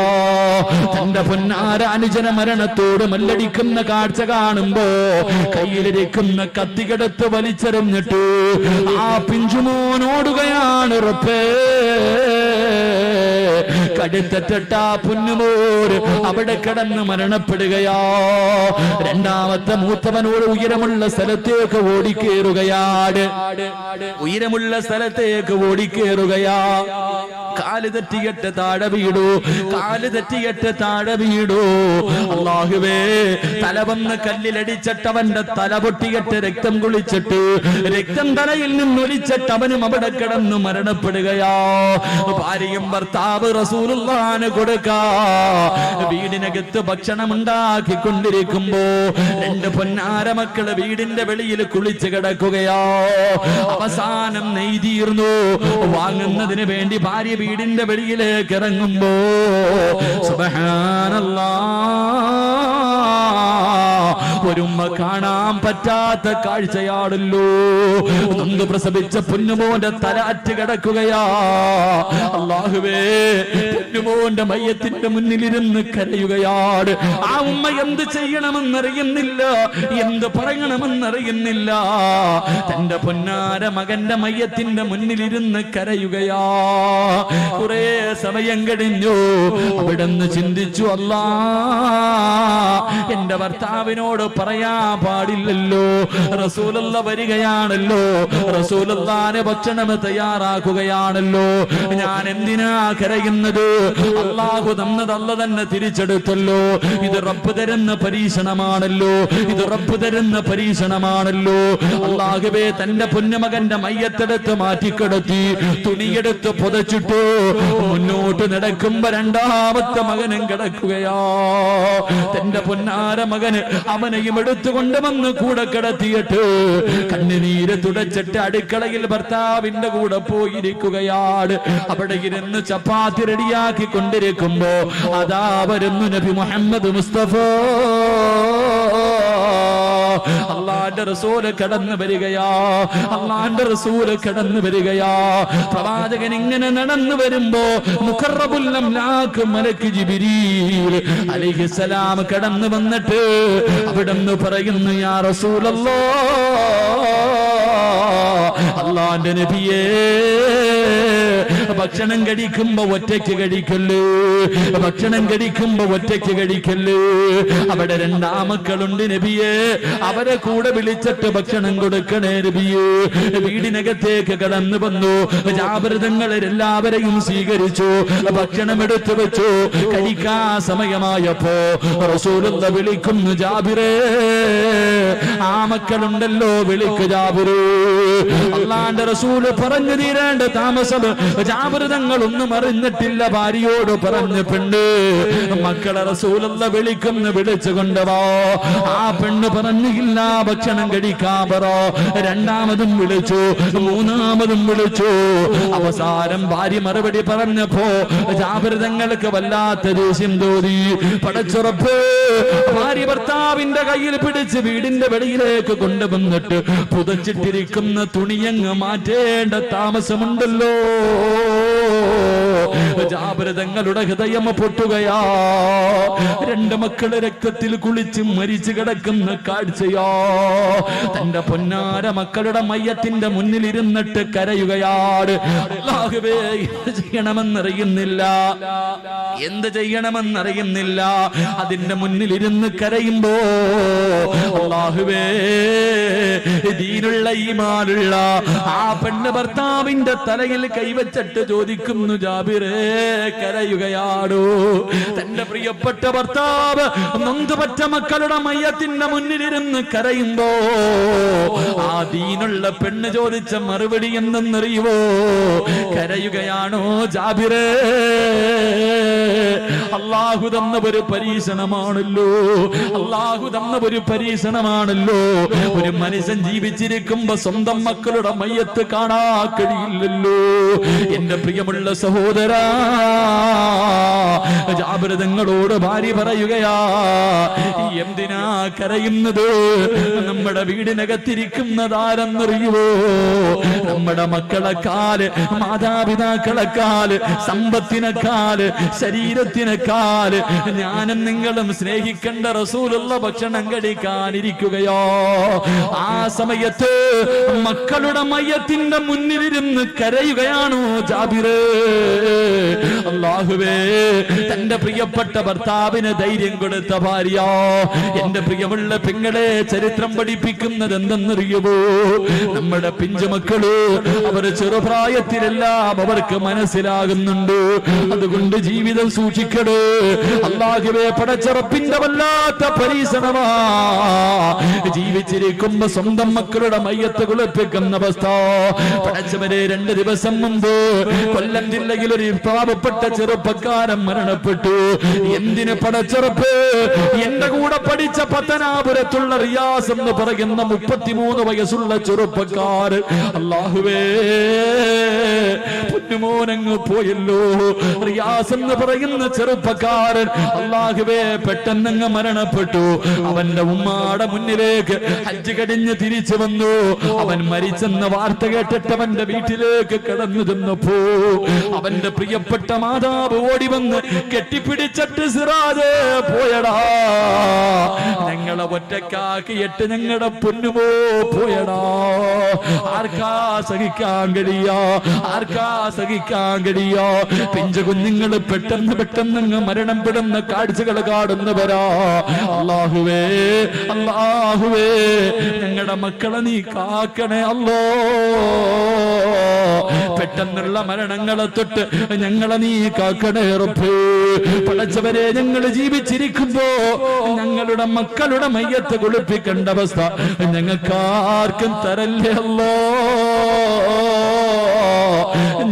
തന്റെ പൊന്നാര അനുജന മരണത്തോട് മല്ലടിക്കുന്ന കാഴ്ച കാണുമ്പോ കയ്യിലിരിക്കുന്ന കത്തികെടുത്ത് വലിച്ചെറിഞ്ഞിട്ട് ആ പിഞ്ചുമോനോടുകയാണ്. റബ്ബേ, കടുത്തട്ട പുന്നുമോര് അവിടെ കിടന്ന് മരണപ്പെടുകയാ. രണ്ടാമത്തെ മൂത്തവനോട് ഉയരമുള്ള സ്ഥലത്തേക്ക് ഓടിക്കേറുകയാണ്. ഉയരമുള്ള സ്ഥലത്തേക്ക് ഓടിക്കേറുകയാ. കാല് തെറ്റിയിട്ട് താഴെ വീടൂ, കാല് തെറ്റിയിട്ട് താഴെ വീടൂ. അല്ലാഹുവേ, തല വന്ന് കല്ലിലടിച്ചിട്ടവന്റെ തല പൊട്ടിയിട്ട് രക്തം കുളിച്ചിട്ട് രക്തം തലയിൽ നിന്നൊലിച്ചിട്ട് അവനും അവിടെ കിടന്ന് മരണപ്പെടുകയാ. ഭാര്യയും ഭർത്താവ് റസൂലുള്ളാഹിന് കൊടുക്കാ വീടിനകത്ത് ഭക്ഷണം ഉണ്ടാക്കിക്കൊണ്ടിരിക്കുമ്പോ രണ്ട് പൊന്നാര മക്കള് വീടിന്റെ വെളിയിൽ കുളിച്ച് കിടക്കുകയാ. അവസാനം നെയ്തീർന്നു വാങ്ങുന്നതിന് വേണ്ടി ഭാര്യ വീടിന്റെ വെളിയിലേക്ക് ഇറങ്ങുമ്പോ സുബ്ഹാനല്ലാഹ്, ഒരുമ്മ കാണാൻ പറ്റാത്ത കാഴ്ചയാണല്ലോ. നൊന്ത് പ്രസവിച്ച പൊന്നുമോന്റെ തല അറ്റ് കിടക്കുകയാ. അല്ലാഹുവേ, പൊന്നുമോന്റെ മയ്യത്തിന്റെ മുന്നിലിരുന്ന് കരയുകയാണ്. ആ ഉമ്മ എന്ത് ചെയ്യണമെന്നറിയുന്നില്ല, എന്ത് പറയണമെന്നറിയുന്നില്ല. തന്റെ പൊന്നാര മകന്റെ മയ്യത്തിന്റെ മുന്നിലിരുന്ന് കരയുകയാ. കുറെ സമയം കഴിഞ്ഞു. അവിടുന്ന് ചിന്തിച്ചു, അല്ലാ, എന്റെ ഭർത്താവിനോട് പറയാൻ പാടില്ലല്ലോ. റസൂലുള്ള വരികയാണല്ലോ, റസൂലുള്ളാഹിന്റെ ഭക്ഷണം തയ്യാറാക്കുകയാണല്ലോ. ഞാൻ എന്തിനാ കരയുന്നത്? അല്ലാഹു തന്നത് അല്ല തന്നെ തിരിച്ചെടുത്തല്ലോ. ഇത് റബ്ബ് തരുന്ന പരീക്ഷണമാണല്ലോ, ഇത് റബ്ബ് തരുന്ന പരീക്ഷണമാണല്ലോ. അല്ലാഹുവേ, തന്റെ പൊന്നുമകന്റെ മയ്യത്തെടുത്ത് മാറ്റിക്കിടത്തി തുണിയെടുത്ത് പുതച്ചിട്ടു മുന്നോട്ട് നടക്കുമ്പോ രണ്ടാമത്തെ മകനും കിടക്കുകയാ. തന്റെ പൊന്നാര മകന് അവനെയും എടുത്തുകൊണ്ട് വന്ന് കൂടെ കിടത്തിയിട്ട് കണ്ണുനീര് തുടച്ചിട്ട് അടുക്കളയിൽ ഭർത്താവിന്റെ കൂടെ പോയിരിക്കുകയാണ്. അവിടെ ഇരുന്ന് ചപ്പാത്തി റെഡിയാക്കി കൊണ്ടിരിക്കുമ്പോ അതാ വരുന്നു നബി മുഹമ്മദ് മുസ്തഫ. അല്ലാഹുവിന്റെ റസൂൽ കടന്നു വരികയാ, അല്ലാഹുവിന്റെ റസൂൽ കടന്നു വരികയാ. പ്രവാചകൻ ഇങ്ങനെ നടന്നു വരുമ്പോ മുഖറബുൽ അംലാഖ് മലക്ക് ജിബ്രീൽ അലൈഹിസ്സലാം കടന്നു വന്നിട്ട് അവിടുന്ന് പറയുന്നു, യാ റസൂലല്ലാഹ്, അല്ലാഹുവിന്റെ നബിയേ, ഭക്ഷണം കഴിക്കുമ്പോ ഒറ്റയ്ക്ക് കഴിക്കല്ലേ, ഭക്ഷണം കഴിക്കുമ്പോ ഒറ്റയ്ക്ക് കഴിക്കല്ലേ. അവിടെ രണ്ടാമക്കളുണ്ട് നബിയേ, അവരെ കൂടെ വിളിച്ചിട്ട് ഭക്ഷണം കൊടുക്കണേ നബിയേ. വീടിനകത്തേക്ക് കടന്നു വന്നു. ജാബിറുതങ്ങൾ എല്ലാവരെയും സ്വീകരിച്ചു, ഭക്ഷണം എടുത്തു വെച്ചു. കഴിക്കാ സമയമായപ്പോ റസൂലുള്ള വിളിക്കുന്നു, ജാബിറേ, ആ മക്കളുണ്ടല്ലോ, വിളിക്ക് ജാബിറേ. അല്ലാഹുവിന്റെ റസൂൽ പറഞ്ഞു തീരേണ്ട താമസം ജാബിറുതങ്ങൾ ഒന്നും അറിഞ്ഞിട്ടില്ല. ഭാര്യയോട് പറഞ്ഞു, പെണ്ണ്, മക്കളെ റസൂലുള്ള വിളിക്കുന്നു, വിളിച്ചുകൊണ്ടവാ. ആ പെണ്ണ് പറഞ്ഞില്ല, ഭക്ഷണം കഴിക്കാൻ പറ. രണ്ടാമതും വിളിച്ചു, മൂന്നാമതും വിളിച്ചു. അവസാനം ഭാര്യ മറുപടി പറഞ്ഞപ്പോ ജാബിറുതങ്ങൾക്ക് വല്ലാത്ത ദേഷ്യം തോന്നി. പടച്ചുറപ്പ്, ഭാര്യ ഭർത്താവിന്റെ കയ്യിൽ പിടിച്ച് വീടിന്റെ വെളിയിലേക്ക് കൊണ്ടുവന്നിട്ട് പുതച്ചിട്ടിരിക്കുന്ന തുണിയങ്ങ് മാറ്റേണ്ട താമസമുണ്ടല്ലോ. ജാബിറുതങ്ങളുടെ ഹൃദയം പൊട്ടുകയാ. രണ്ട് മക്കളെ രക്തത്തിൽ കുളിച്ച് മരിച്ചു കിടക്കുന്ന കാഴ്ചയാ. തന്റെ പൊന്നാര മക്കളുടെ മയ്യത്തിന്റെ മുന്നിൽ ഇരുന്നിട്ട് കരയുകയാണ്. അല്ലാഹുവേ, എന്ത് ചെയ്യണമെന്നറിയുന്നില്ല, എന്ത് ചെയ്യണമെന്നറിയുന്നില്ല. അതിന്റെ മുന്നിൽ ഇരുന്ന് കരയുമ്പോ അല്ലാഹുവേ, ദീനുള്ള ഈമാനുള്ള ആ പെണ്ണ് ഭർത്താവിന്റെ തലയിൽ കൈവച്ചിട്ട് ചോദിക്കുന്നു, ജാബിറേ, കരയുകയാണോ? തന്റെ പ്രിയപ്പെട്ട ഭർത്താവ് നൊന്തുപറ്റ മക്കളുടെ മയ്യത്തിന്റെ മുന്നിലിരുന്ന് കരയുമ്പോ ആ ദീനുള്ള പെണ്ണ് ചോദിച്ച മറുപടി എന്തെന്നറിയുവോ? കരയുകയാണോ ജാബിറേ? അല്ലാഹു തന്ന ഒരു പരീക്ഷണമാണല്ലോ, അല്ലാഹു തന്ന ഒരു പരീക്ഷണമാണല്ലോ. ഒരു മനുഷ്യൻ ജീവിച്ചിരിക്കുമ്പോ സ്വന്തം മക്കളുടെ മയ്യത്ത് കാണാൻ കഴിയില്ലല്ലോ. എന്റെ പ്രിയമുള്ള സഹോദര, സഹോദരാ, ജാബിർ തങ്ങളോട് ഭാര്യ പറയുകയാ, എന്തിനാ കരയുന്നത്? നമ്മുടെ വീടിനകത്തിരിക്കുന്നതാരെന്നറിയുവോ? നമ്മുടെ മക്കളെക്കാല്, മാതാപിതാക്കളെക്കാല്, സമ്പത്തിനെക്കാല്, ശരീരത്തിനെക്കാല് ഞാനും നിങ്ങളും സ്നേഹിക്കേണ്ട റസൂലുള്ള ഭക്ഷണം കഴിക്കാനിരിക്കുകയോ? ആ സമയത്ത് മക്കളുടെ മയ്യത്തിന്റെ മുന്നിലിരുന്ന് കരയുകയാണോ ജാബിറ്? അല്ലാഹുവേ, തന്റെ പ്രിയപ്പെട്ട ഭർത്താവിന് ധൈര്യം കൊടുത്ത ഭാര്യ, എന്റെ പ്രിയമുള്ള പെങ്ങളെ ചരിത്രം പഠിപ്പിക്കുന്നത് എന്തെന്നറിയുമോ? നമ്മുടെ പിഞ്ചുമക്കള് അവർ ചെറുപ്രായത്തിലെല്ലാം അവർക്ക് മനസ്സിലാകുന്നുണ്ട്. അതുകൊണ്ട് ജീവിതം സൂക്ഷിക്കട്. അല്ലാഹുവേ, പടച്ചറപ്പിന്റെ വല്ലാത്ത പരീക്ഷണമാ. ജീവിച്ചിരിക്കുമ്പോ സ്വന്തം മക്കളുടെ മയ്യത്ത് കുളിപ്പിക്കുന്ന അവസ്ഥ. പടച്ചവരെ, 2 ദിവസം മുമ്പ് കൊല്ലം ജില്ലയിൽ ഒരു പാവപ്പെട്ട ചെറുപ്പക്കാരൻ മരണപ്പെട്ടു. എന്തിന് പടച്ചറപ്പ്? എന്റെ കൂടെ പഠിച്ച പത്തനാപുരത്തുള്ള റിയാസ് എന്ന് പറയുന്ന 33 വയസ്സുള്ള ചെറുപ്പക്കാരൻ, അല്ലാഹുവേ, പൊന്നുമോനങ്ങ് പോയല്ലോ. റിയാസ് എന്ന് പറയുന്ന ചെറുപ്പക്കാരൻ, അല്ലാഹുവേ, പെട്ടെന്നങ്ങ് മരണപ്പെട്ടു. അവന്റെ ഉമ്മാടെ മുന്നിലേക്ക് ഹജ്ജ് കഴിഞ്ഞ് തിരിച്ചു വന്നു. അവൻ മരിച്ചെന്ന വാർത്ത കേട്ടിട്ട് അവന്റെ വീട്ടിലേക്ക് കടന്നു ചെന്നപ്പോ അവന്റെ പ്രിയപ്പെട്ട മാതാവ് ഓടി വന്ന് കെട്ടിപ്പിടിച്ചിട്ട്, സിറാജേ പോയടാ, ഞങ്ങളെ ഒറ്റക്കാക്കിയിട്ട് ഞങ്ങളുടെ പൊന്നുമോ പോയടാ. ആർക്കാ സഹിക്കാൻ കഴിയാ? ആർക്കാ സഹിക്കാൻ കഴിയാ? പിഞ്ചു കുഞ്ഞുങ്ങൾ പെട്ടെന്ന് മരണപ്പെടുന്ന കാഴ്ചകൾ കാണുന്നവരാ. അല്ലാഹുവേ, അല്ലാഹുവേ, ഞങ്ങളുടെ മക്കളെ നീ കാക്കണേ അല്ലോ. പെട്ടെന്നുള്ള മരണങ്ങളെ തൊട്ട് ഞങ്ങളെ നീ കാക്കണേ റബ്ബേ. പടച്ചവരെ, ഞങ്ങൾ ജീവിച്ചിരിക്കുമ്പോ ഞങ്ങളുടെ മക്കളുടെ മയ്യത്ത് കുളിപ്പിക്കേണ്ട അവസ്ഥ ഞങ്ങൾക്കാർക്കും തരല്ലേ അല്ലോ.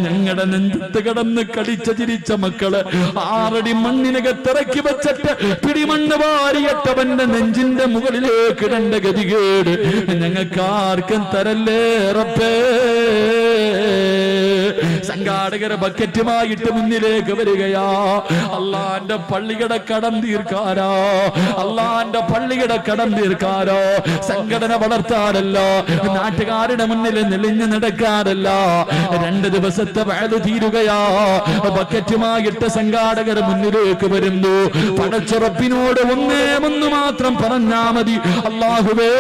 ഞങ്ങളുടെ നെഞ്ചത്ത് കിടന്ന് കളിച്ച ചിരിച്ച മക്കള് 6 അടി മണ്ണിനകത്തിറക്കി വെച്ചിട്ട് പിടിമണ്ണ് വാരിയട്ടവന്റെ നെഞ്ചിന്റെ മുകളിലേക്ക് ഇടേണ്ട ഗതികേട് ഞങ്ങൾക്കാർക്കും തരല്ലേ റബ്ബേ. സംഘാടകർ ബക്കറ്റുമായിട്ട് മുന്നിലേക്ക് വരികയാ. അള്ളാന്റെ പള്ളിയുടെ കടം തീർക്കാരോ, അള്ളാന്റെ പള്ളിയുടെ കടം തീർക്കാരോ. സംഘടന വളർത്താറല്ല, നാട്ടുകാരുടെ മുന്നിൽ നെളിഞ്ഞു നടക്കാറല്ല. 2 ദിവസത്തെ വഅദ് തീരുകയാ. ബക്കറ്റുമായിട്ട് സംഘാടകർ മുന്നിലേക്ക് വരുന്നു. പടച്ചുറപ്പിനോട് ഒന്നു മാത്രം പറഞ്ഞാ മതി, അല്ലാഹുവേ,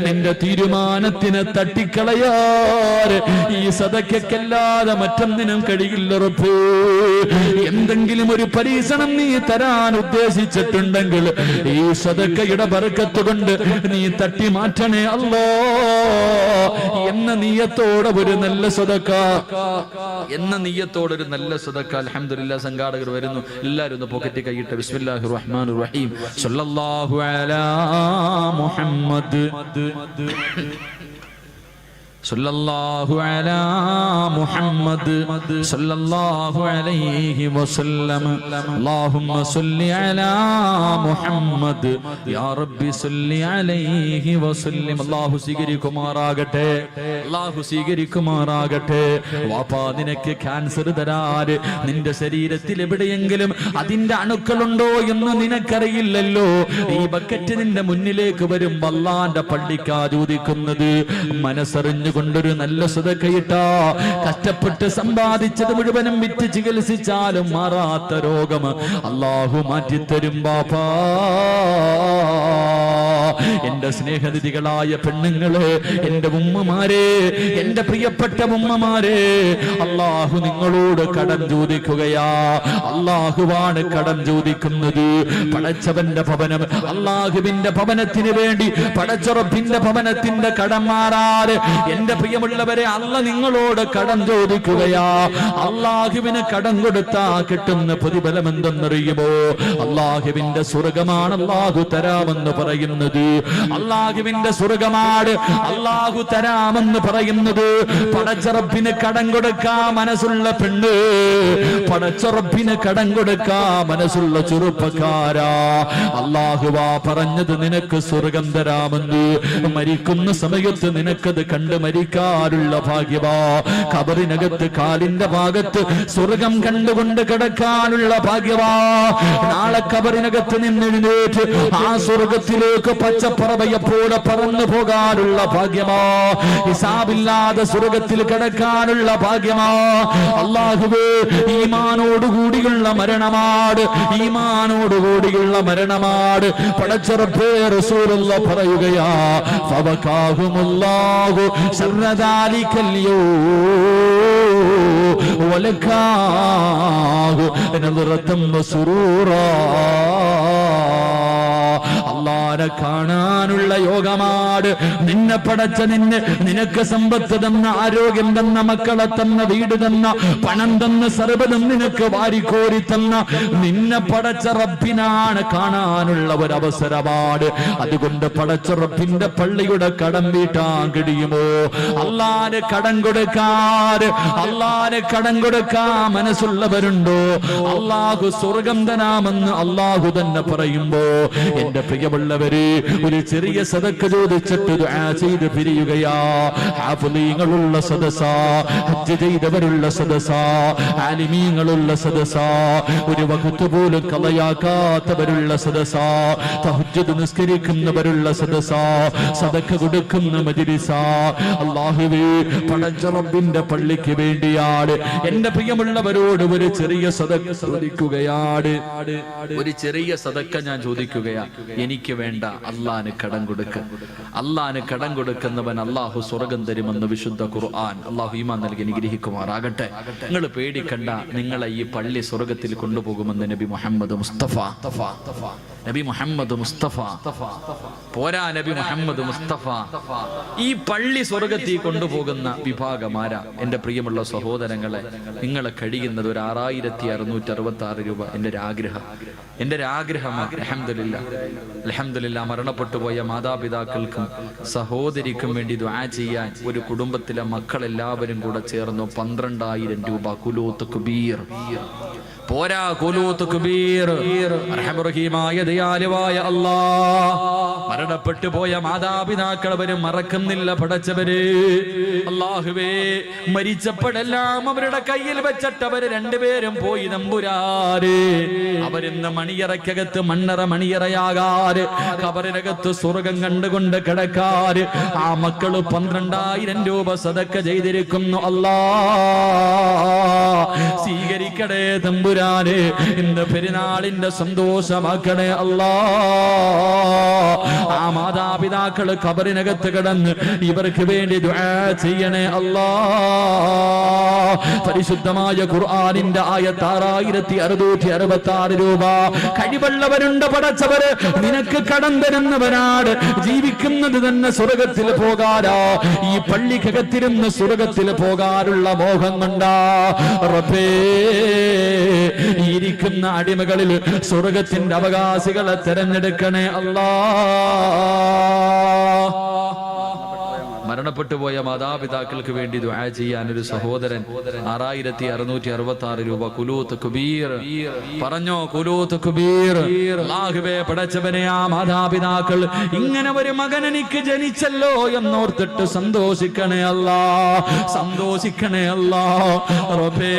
നിന്റെ തീരുമാനത്തിനെ തട്ടിക്കളയാറ് ഈ സദക്കല്ലാതെ മറ്റൊന്നിനും കഴിയില്ല റബ്ബേ. എന്തെങ്കിലും ഒരു പരീക്ഷണം നീ തരാൻ ഉദ്ദേശിച്ചിട്ടുണ്ടെങ്കിൽ ഈ സദക്കയുടെ ബർക്കത്ത് കൊണ്ട് നീ തട്ടി മാറ്റണേ അല്ലാ എന്ന നിയ്യത്തോടെ ഒരു നല്ല സദക്ക, എന്ന നിയ്യത്തോടെ ഒരു നല്ല സദക്ക. അൽഹംദുലില്ലാഹ്, സംഘാടകർ വരുന്നു. എല്ലാവരും ഒന്ന് പോക്കറ്റ് കൈയിട്ട് ബിസ്മില്ലാഹിർ റഹ്മാനിർ റഹീം, സല്ലല്ലാഹു അലാ മുഹമ്മദ്, സല്ലല്ലാഹു അലാ മുഹമ്മദ്, സല്ലല്ലാഹു അലൈഹി വസല്ലം. അല്ലാഹുമ്മ സല്ലി അലാ മുഹമ്മദ്, യാ റബ്ബി സല്ലി അലൈഹി വസല്ലം. അല്ലാഹു സ്വീകരിക്കുമാറാകട്ടെ, അല്ലാഹു സ്വീകരിക്കുമാറാകട്ടെ. വാപ്പാ, നിനക്ക് ക്യാൻസർ തരാറ് നിന്റെ ശരീരത്തിൽ എവിടെയെങ്കിലും അതിന്റെ അണുക്കളുണ്ടോ എന്ന് നിനക്കറിയില്ലല്ലോ. ഈ ബക്കറ്റ് നിന്റെ മുന്നിലേക്ക് വരുമ്പോ അല്ലാഹുവിന്റെ പള്ളിക്കാ ചോദിക്കുന്നത്. മനസ്സറിഞ്ഞു കൊണ്ടൊരു നല്ല സദഖയിട്ടാ കഷ്ടപ്പെട്ട് സമ്പാദിച്ചത് മുഴുവനും വിറ്റ് ചികിത്സിച്ചാലും മാറാത്ത രോഗം അല്ലാഹു മാറ്റിത്തരും ബാപ്പാ. എന്റെ സ്നേഹനിധികളായ പെണ്ണുങ്ങളെ, എന്റെ ഉമ്മമാരെ, എന്റെ പ്രിയപ്പെട്ട ഉമ്മമാരെ, അല്ലാഹു നിങ്ങളോട് കടം ചോദിക്കുകയാ. അല്ലാഹുവാണ് കടം ചോദിക്കുന്നത്. പടച്ചവന്റെ ഭവനം, അല്ലാഹുവിന്റെ ഭവനത്തിന് വേണ്ടി പടച്ചുറപ്പിന്റെ ഭവനത്തിന്റെ കടം മാറാതെ എന്റെ പ്രിയമുള്ളവരെ, അല്ല നിങ്ങളോട് കടം ചോദിക്കുകയാ. അല്ലാഹുവിന് കടം കൊടുത്താ കിട്ടുന്ന പ്രതിഫലം എന്തെന്നറിയുമോ? അല്ലാഹുവിന്റെ സ്വർഗമാണ് അല്ലാഹു തരാമെന്ന് പറയുന്നത്. അള്ളാഹുവിന്റെ സ്വർഗമാണ് അള്ളാഹു തരാമെന്ന് പറയുന്നത്. പടച്ചറപ്പിന് കടം കൊടുക്കാ മനസ്സുള്ള പെണ്ണ്, പടച്ചറപ്പിന് കടം കൊടുക്കാ മനസ്സുള്ള ചെറുപ്പക്കാരാ, അള്ളാഹുവാ പറഞ്ഞത് നിനക്ക് സ്വർഗം തരാമെന്ന്. മരിക്കുന്ന സമയത്ത് നിനക്കത് കണ്ട് മരിക്കാനുള്ള ഭാഗ്യവാ. ഖബറിനകത്ത് കാലിന്റെ ഭാഗത്ത് സ്വർഗം കണ്ടുകൊണ്ട് കിടക്കാനുള്ള ഭാഗ്യവാ. നാളെ ഖബറിനകത്ത് നിന്നെഴുന്നേറ്റ് ആ സ്വർഗത്തിലേക്ക് പച്ചപ്പറവയെപ്പോലെ പറന്നു പോകാനുള്ള ഭാഗ്യമാ. ഹിസാബില്ലാതെ സ്വർഗത്തിൽ കിടക്കാനുള്ള ഭാഗ്യമാ. അല്ലാഹുവേ, ഈമാനോടുകൂടിയുള്ള മരണമാണ്, ഈമാനോടുകൂടിയുള്ള മരണമാണ്. പടച്ചറപ്പേ, റസൂലുള്ളാഹി പറയുകയാ, ഫവകാഹുമുല്ലാഹു ശർറ ദാലികൽ യൗം വലകാഹു നദറതൻ വസുറൂറാ. അല്ലാഹുവിനെ കാണാനുള്ള യോഗമാണ്. നിന്നെ പടച്ച നിനക്ക് സമ്പത്ത് തന്ന, ആരോഗ്യം തന്ന, മക്കളെ തന്ന, വീട് തന്ന, പണം തന്ന, സർവ്വതും നിനക്ക് വാരിക്കോരി തന്ന നിന്നെ പടച്ച റബ്ബിനാണ് കാണാനുള്ള ഒരു അവസരമാണ്. അതുകൊണ്ട് പടച്ച റബ്ബിന്റെ പള്ളിയുടെ കടം വീട്ടാൻ കഴിയുമോ? അല്ലാഹുവിന് കടം കൊടുക്കാൻ, അല്ലാഹുവിന് കടം കൊടുക്കാൻ മനസ്സുള്ളവരുണ്ടോ? അല്ലാഹു സ്വർഗം തരാമെന്ന് അല്ലാഹു തന്നെ പറയുമ്പോ എന്റെ പ്രിയമുള്ളവര്, ഒരു ചെറിയ സദക്ക ചോദിച്ചിട്ട് ദുആ ചെയ്ത് പിരിയുകയാ. ഹാഫിളീങ്ങളുള്ള സദസാ, ഹജ്ജ് ചെയ്തവരുള്ള സദസാ, ആലിമീങ്ങളുള്ള സദസാ, ഒരു വഖ്ത് പോലും കളയാക്കാത്തവരുള്ള സദസാ, തഹജ്ജുദ് നിസ്കരിക്കുന്നവരുള്ള സദസാ, സദക്ക കൊടുക്കുന്ന മജ്ലിസാ. അല്ലാഹുവേ, പടച്ച റബ്ബിന്റെ പള്ളിക്ക് വേണ്ടിയാണ്. എന്റെ പ്രിയമുള്ളവരോട് ഒരു ചെറിയ സദക്ക ചോദിക്കുകയാണ്. ഒരു ചെറിയ സദക്ക ഞാൻ ചോദിക്കുകയാ. എനിക്ക് വേണ്ട, അള്ളാഹുവിന് കടം കൊടുക്ക. അള്ളാഹുവിന് കടം കൊടുക്കുന്നവൻ അള്ളാഹു സ്വർഗം തരുമെന്ന് വിശുദ്ധ ഖുർആൻ. അള്ളാഹു ഈമാൻ നൽകി അനുഗ്രഹിക്കുമാറാകട്ടെ. നിങ്ങൾ പേടിക്കണ്ട, നിങ്ങളെ ഈ പള്ളി സ്വർഗത്തിൽ കൊണ്ടുപോകുമെന്ന് നബി മുഹമ്മദ് മുസ്തഫ. നബി മുഹമ്മദ് മുസ്തഫ പോരാ, നബി മുഹമ്മദ് മുസ്തഫ. ഈ പള്ളി സ്വർഗത്തിൽ കൊണ്ടുപോകുന്ന വിഭാഗമാരാ? എന്റെ പ്രിയമുള്ള സഹോദരങ്ങളെ, നിങ്ങളെ കഴിയുന്നത് ഒരു 6666 രൂപ. എന്റെ ഒരു ആഗ്രഹമാണ്. അൽഹംദുലില്ലാ, മരണപ്പെട്ടു പോയ മാതാപിതാക്കൾക്കും സഹോദരിക്കും വേണ്ടി ദുആ ചെയ്യാൻ ഒരു കുടുംബത്തിലെ മക്കളെല്ലാവരും കൂടെ ചേർന്നു 12,000 രൂപ. കുലൂത്ത് കുബീർ പോരാ, കുലൂത്ത് കുബീർ. റഹീമായ ദയാലുവായ അല്ലാഹ്, മരണപ്പെട്ടു പോയ മാതാപിതാക്കൾ അവരും മറക്കുന്നില്ല പടച്ചവര്. അല്ലാഹുവേ, മരിച്ചപ്പോഴെല്ലാം അവരുടെ കയ്യിൽ വെച്ചിട്ടവര് രണ്ടുപേരും പോയി തമ്പുരാര്. അവരിന്ന് മണിയറയ്ക്കകത്ത് മണ്ണറ മണിയറയാകാറ്, ഖബറിനകത്ത് സ്വർഗം കണ്ടുകൊണ്ട് കിടക്കാറ്. ആ മക്കള് 12,000 രൂപ സദക്ക ചെയ്തിരിക്കുന്നു. അല്ലാഹ് സ്വീകരിക്കണേ തമ്പുരാ. ഇന്ന് പെരുന്നാളിന്റെ സന്തോഷമാക്കണേ അല്ലാഹ്. ആ മാതാപിതാക്കള് ഖബറിനകത്ത് കിടന്ന് ഇവർക്ക് വേണ്ടി ദുആ ചെയ്യണേ അല്ലാഹ്. പരിശുദ്ധമായ ഖുർആനിന്റെ ആയത്ത് 6666 രൂപ. കഴിവുള്ളവരുണ്ട് പടച്ചവര്, നിനക്ക് കടം തരുന്നവനാണ്. ജീവിക്കുന്നത് തന്നെ സ്വർഗത്തിൽ പോകാനാ. ഈ പള്ളിക്കകത്തിരുന്ന് സ്വർഗത്തിൽ പോകാനുള്ള മോഹം കൊണ്ടാ റബ്ബേ, ഇരിക്കുന്ന അടിമകളിൽ സ്വർഗത്തിന്റെ അവകാശികളെ തെരഞ്ഞെടുക്കണേ അല്ലാഹ്. മരണപ്പെട്ടു പോയ മാതാപിതാക്കൾക്ക് വേണ്ടി ദുആ ചെയ്യാൻ ഒരു സഹോദരൻ 6666 രൂപ. കുലൂത്ത് കുബീർ പറഞ്ഞോ, കുലൂത്ത് കുബീർ. അല്ലാഹുവേ, പടച്ചവനെ, ആ മാതാപിതാക്കൾ ഇങ്ങനെ ഒരു മകൻ എനിക്ക് ജനിച്ചല്ലോ എന്നോർത്തിട്ട് സന്തോഷിക്കണേ അല്ലാഹ്, സന്തോഷിക്കണേ അല്ലാഹ്. റബ്ബേ,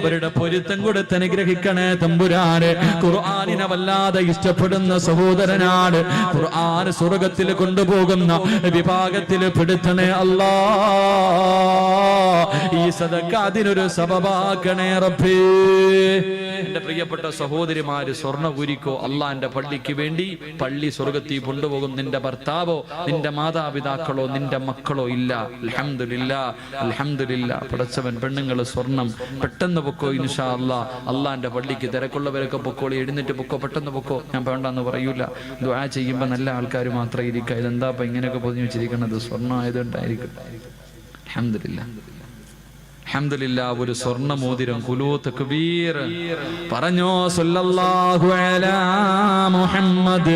അവരുടെ പൊരുത്തം കൊടുത്ത് അനുഗ്രഹിക്കണേ തമ്പുരാനെ. ഖുർആനിനെ വല്ലാതെ ഇഷ്ടപ്പെടുന്ന സഹോദരനാണ്. ഖുർആൻ സ്വർഗത്തിൽ കൊണ്ടുപോകുന്ന വിഭാഗത്തിൽ പെടുത്തണേ അല്ലാഹ്. ഈ സദക്ക അതിനൊരു സബബാക്കണേ റബ്ബേ. എന്റെ പ്രിയപ്പെട്ട സഹോദരിമാര്, സ്വർണ്ണ കുരിക്കോ അള്ളാന്റെ പള്ളിക്ക് വേണ്ടി പള്ളി സ്വർഗത്തിൽ കൊണ്ടുപോകും നിന്റെ ഭർത്താവോ, നിന്റെ മാതാപിതാക്കളോ, നിന്റെ മക്കളോ ഇല്ല. അൽഹംദുലില്ലാ, അൽഹംദുലില്ലാ. പടച്ചവൻ പെണ്ണുങ്ങള് സ്വർണം പെട്ടെന്ന് പൊക്കോ ഇൻഷാ അല്ലാഹ്. അള്ളാന്റെ പള്ളിക്ക് തിരക്കുള്ളവരൊക്കെ പൊക്കോളി, എഴുന്നേറ്റ് പൊക്കോ, പെട്ടെന്ന് പൊക്കോ. ഞാൻ വേണ്ടെന്ന് പറയൂല. ദുആ ചെയ്യുമ്പോ നല്ല ആൾക്കാർ മാത്രമേ ഇരിക്കുക. ഇതെന്താ ഇങ്ങനെയൊക്കെ പൊതിഞ്ഞു വെച്ചിരിക്കുന്നത്? സ്വർണ്ണം ആയതുകൊണ്ടായിരിക്കും. അൽഹംദുലില്ലാ. അൽഹംദുലില്ലാഹ് ഒരു സ്വർണ്ണ മോതിരം ഖുലൂ തക്ബീർ പറഞ്ഞോ സല്ലല്ലാഹു അലാ മുഹമ്മദ്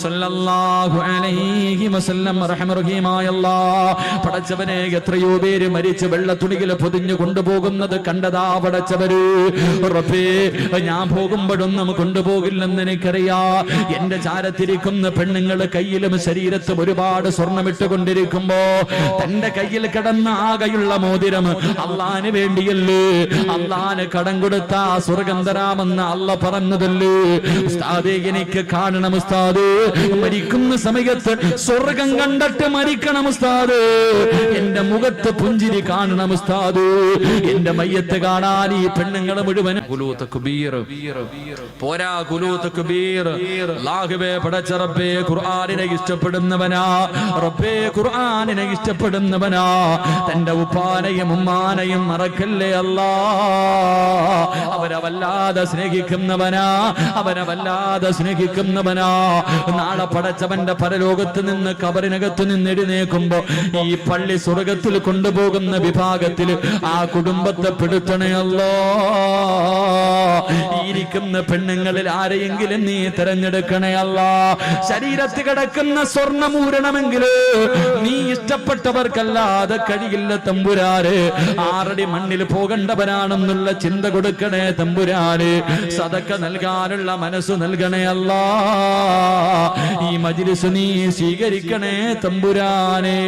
സല്ലല്ലാഹു അലൈഹി വസല്ലം റഹ്മറഹീമായ അല്ലാഹ് പടച്ചവനെ എത്രയോ പേര് മരിച്ച് വെള്ളത്തുണിയിൽ പൊതിഞ്ഞു കൊണ്ടുപോകുന്നത് കണ്ടതാ പടച്ചവര് റബ്ബേ ഞാൻ പോകുമ്പോഴൊന്നും കൊണ്ടുപോകില്ലെന്ന് എനിക്കറിയാം എന്റെ ചാരത്തിരിക്കുന്ന പെണ്ണുങ്ങൾ കയ്യിലും ശരീരത്തും ഒരുപാട് സ്വർണ്ണമിട്ടുകൊണ്ടിരിക്കുമ്പോ തന്റെ കയ്യിൽ കിടന്ന ആകെയുള്ള മോതിരം അള്ളാന് വേണ്ടിയല്ലേ അള്ളാന് കടം കൊടുത്ത സ്വർഗം തരാമെന്ന് അള്ള പറഞ്ഞതല്ലേ ഉസ്താദേ എനിക്ക് കാണണം ഉസ്താദ് മരിക്കുന്ന സമയത്ത് സ്വർഗം കണ്ടിട്ട് മരിക്കണം ഉസ്താദ് എന്റെ മുഖത്ത് പുഞ്ചിരി കാണണം ഉസ്താദ് എന്റെ മയ്യത്ത് കാണാൻ ഈ പെണ്ണുങ്ങളെ മുഴുവൻ ഖുലൂ തക്ബീർ പോരാ ഖുലൂ തക്ബീർ അല്ലാഹുവേ പടച്ച റബ്ബേ ഖുർആനിനെ ഇഷ്ടപ്പെടുന്നവനാ റബ്ബേ ഖുർആനിനെ ഇഷ്ടപ്പെടുന്നവനാ തന്റെ ഉപ്പാനെയും ഉമ്മാനെയും മറക്കല്ലേ അല്ലാ അവരെ വല്ലാതെ സ്നേഹിക്കുന്നവനാ അവരെ വല്ലാതെ സ്നേഹിക്കുന്നവനാ നാളെ പടച്ചവന്റെ പരലോകത്ത് നിന്ന് കബറിനകത്ത് നിന്ന് എഴുന്നേക്കുമ്പോ ഈ പള്ളി സ്വർഗത്തിൽ കൊണ്ടുപോകുന്ന വിഭാഗത്തിൽ ആ കുടുംബത്തെ പെടുത്തണേ അല്ലാ ഇരിക്കുന്ന പെണ്ണുങ്ങളിൽ ആരെയെങ്കിലും നീ തിരഞ്ഞെടുക്കണേ അല്ലാ ശരീരത്തിൽ കിടക്കുന്ന സ്വർണ്ണമൂരണമെങ്കിൽ നീ ഇഷ്ടപ്പെട്ടവർക്കല്ലാതെ കഴിയില്ല തമ്പുരാന് ആറടി മണ്ണിൽ പോകേണ്ടവരാണെന്നുള്ള ചിന്ത കൊടുക്കണേ തമ്പുരാന് സദക്ക നൽകാനുള്ള മനസ്സ് നൽകണേ അല്ലാ ഈ മജ്ലിസ് നീ സ്വീകരിക്കണേ തമ്പുരാനെ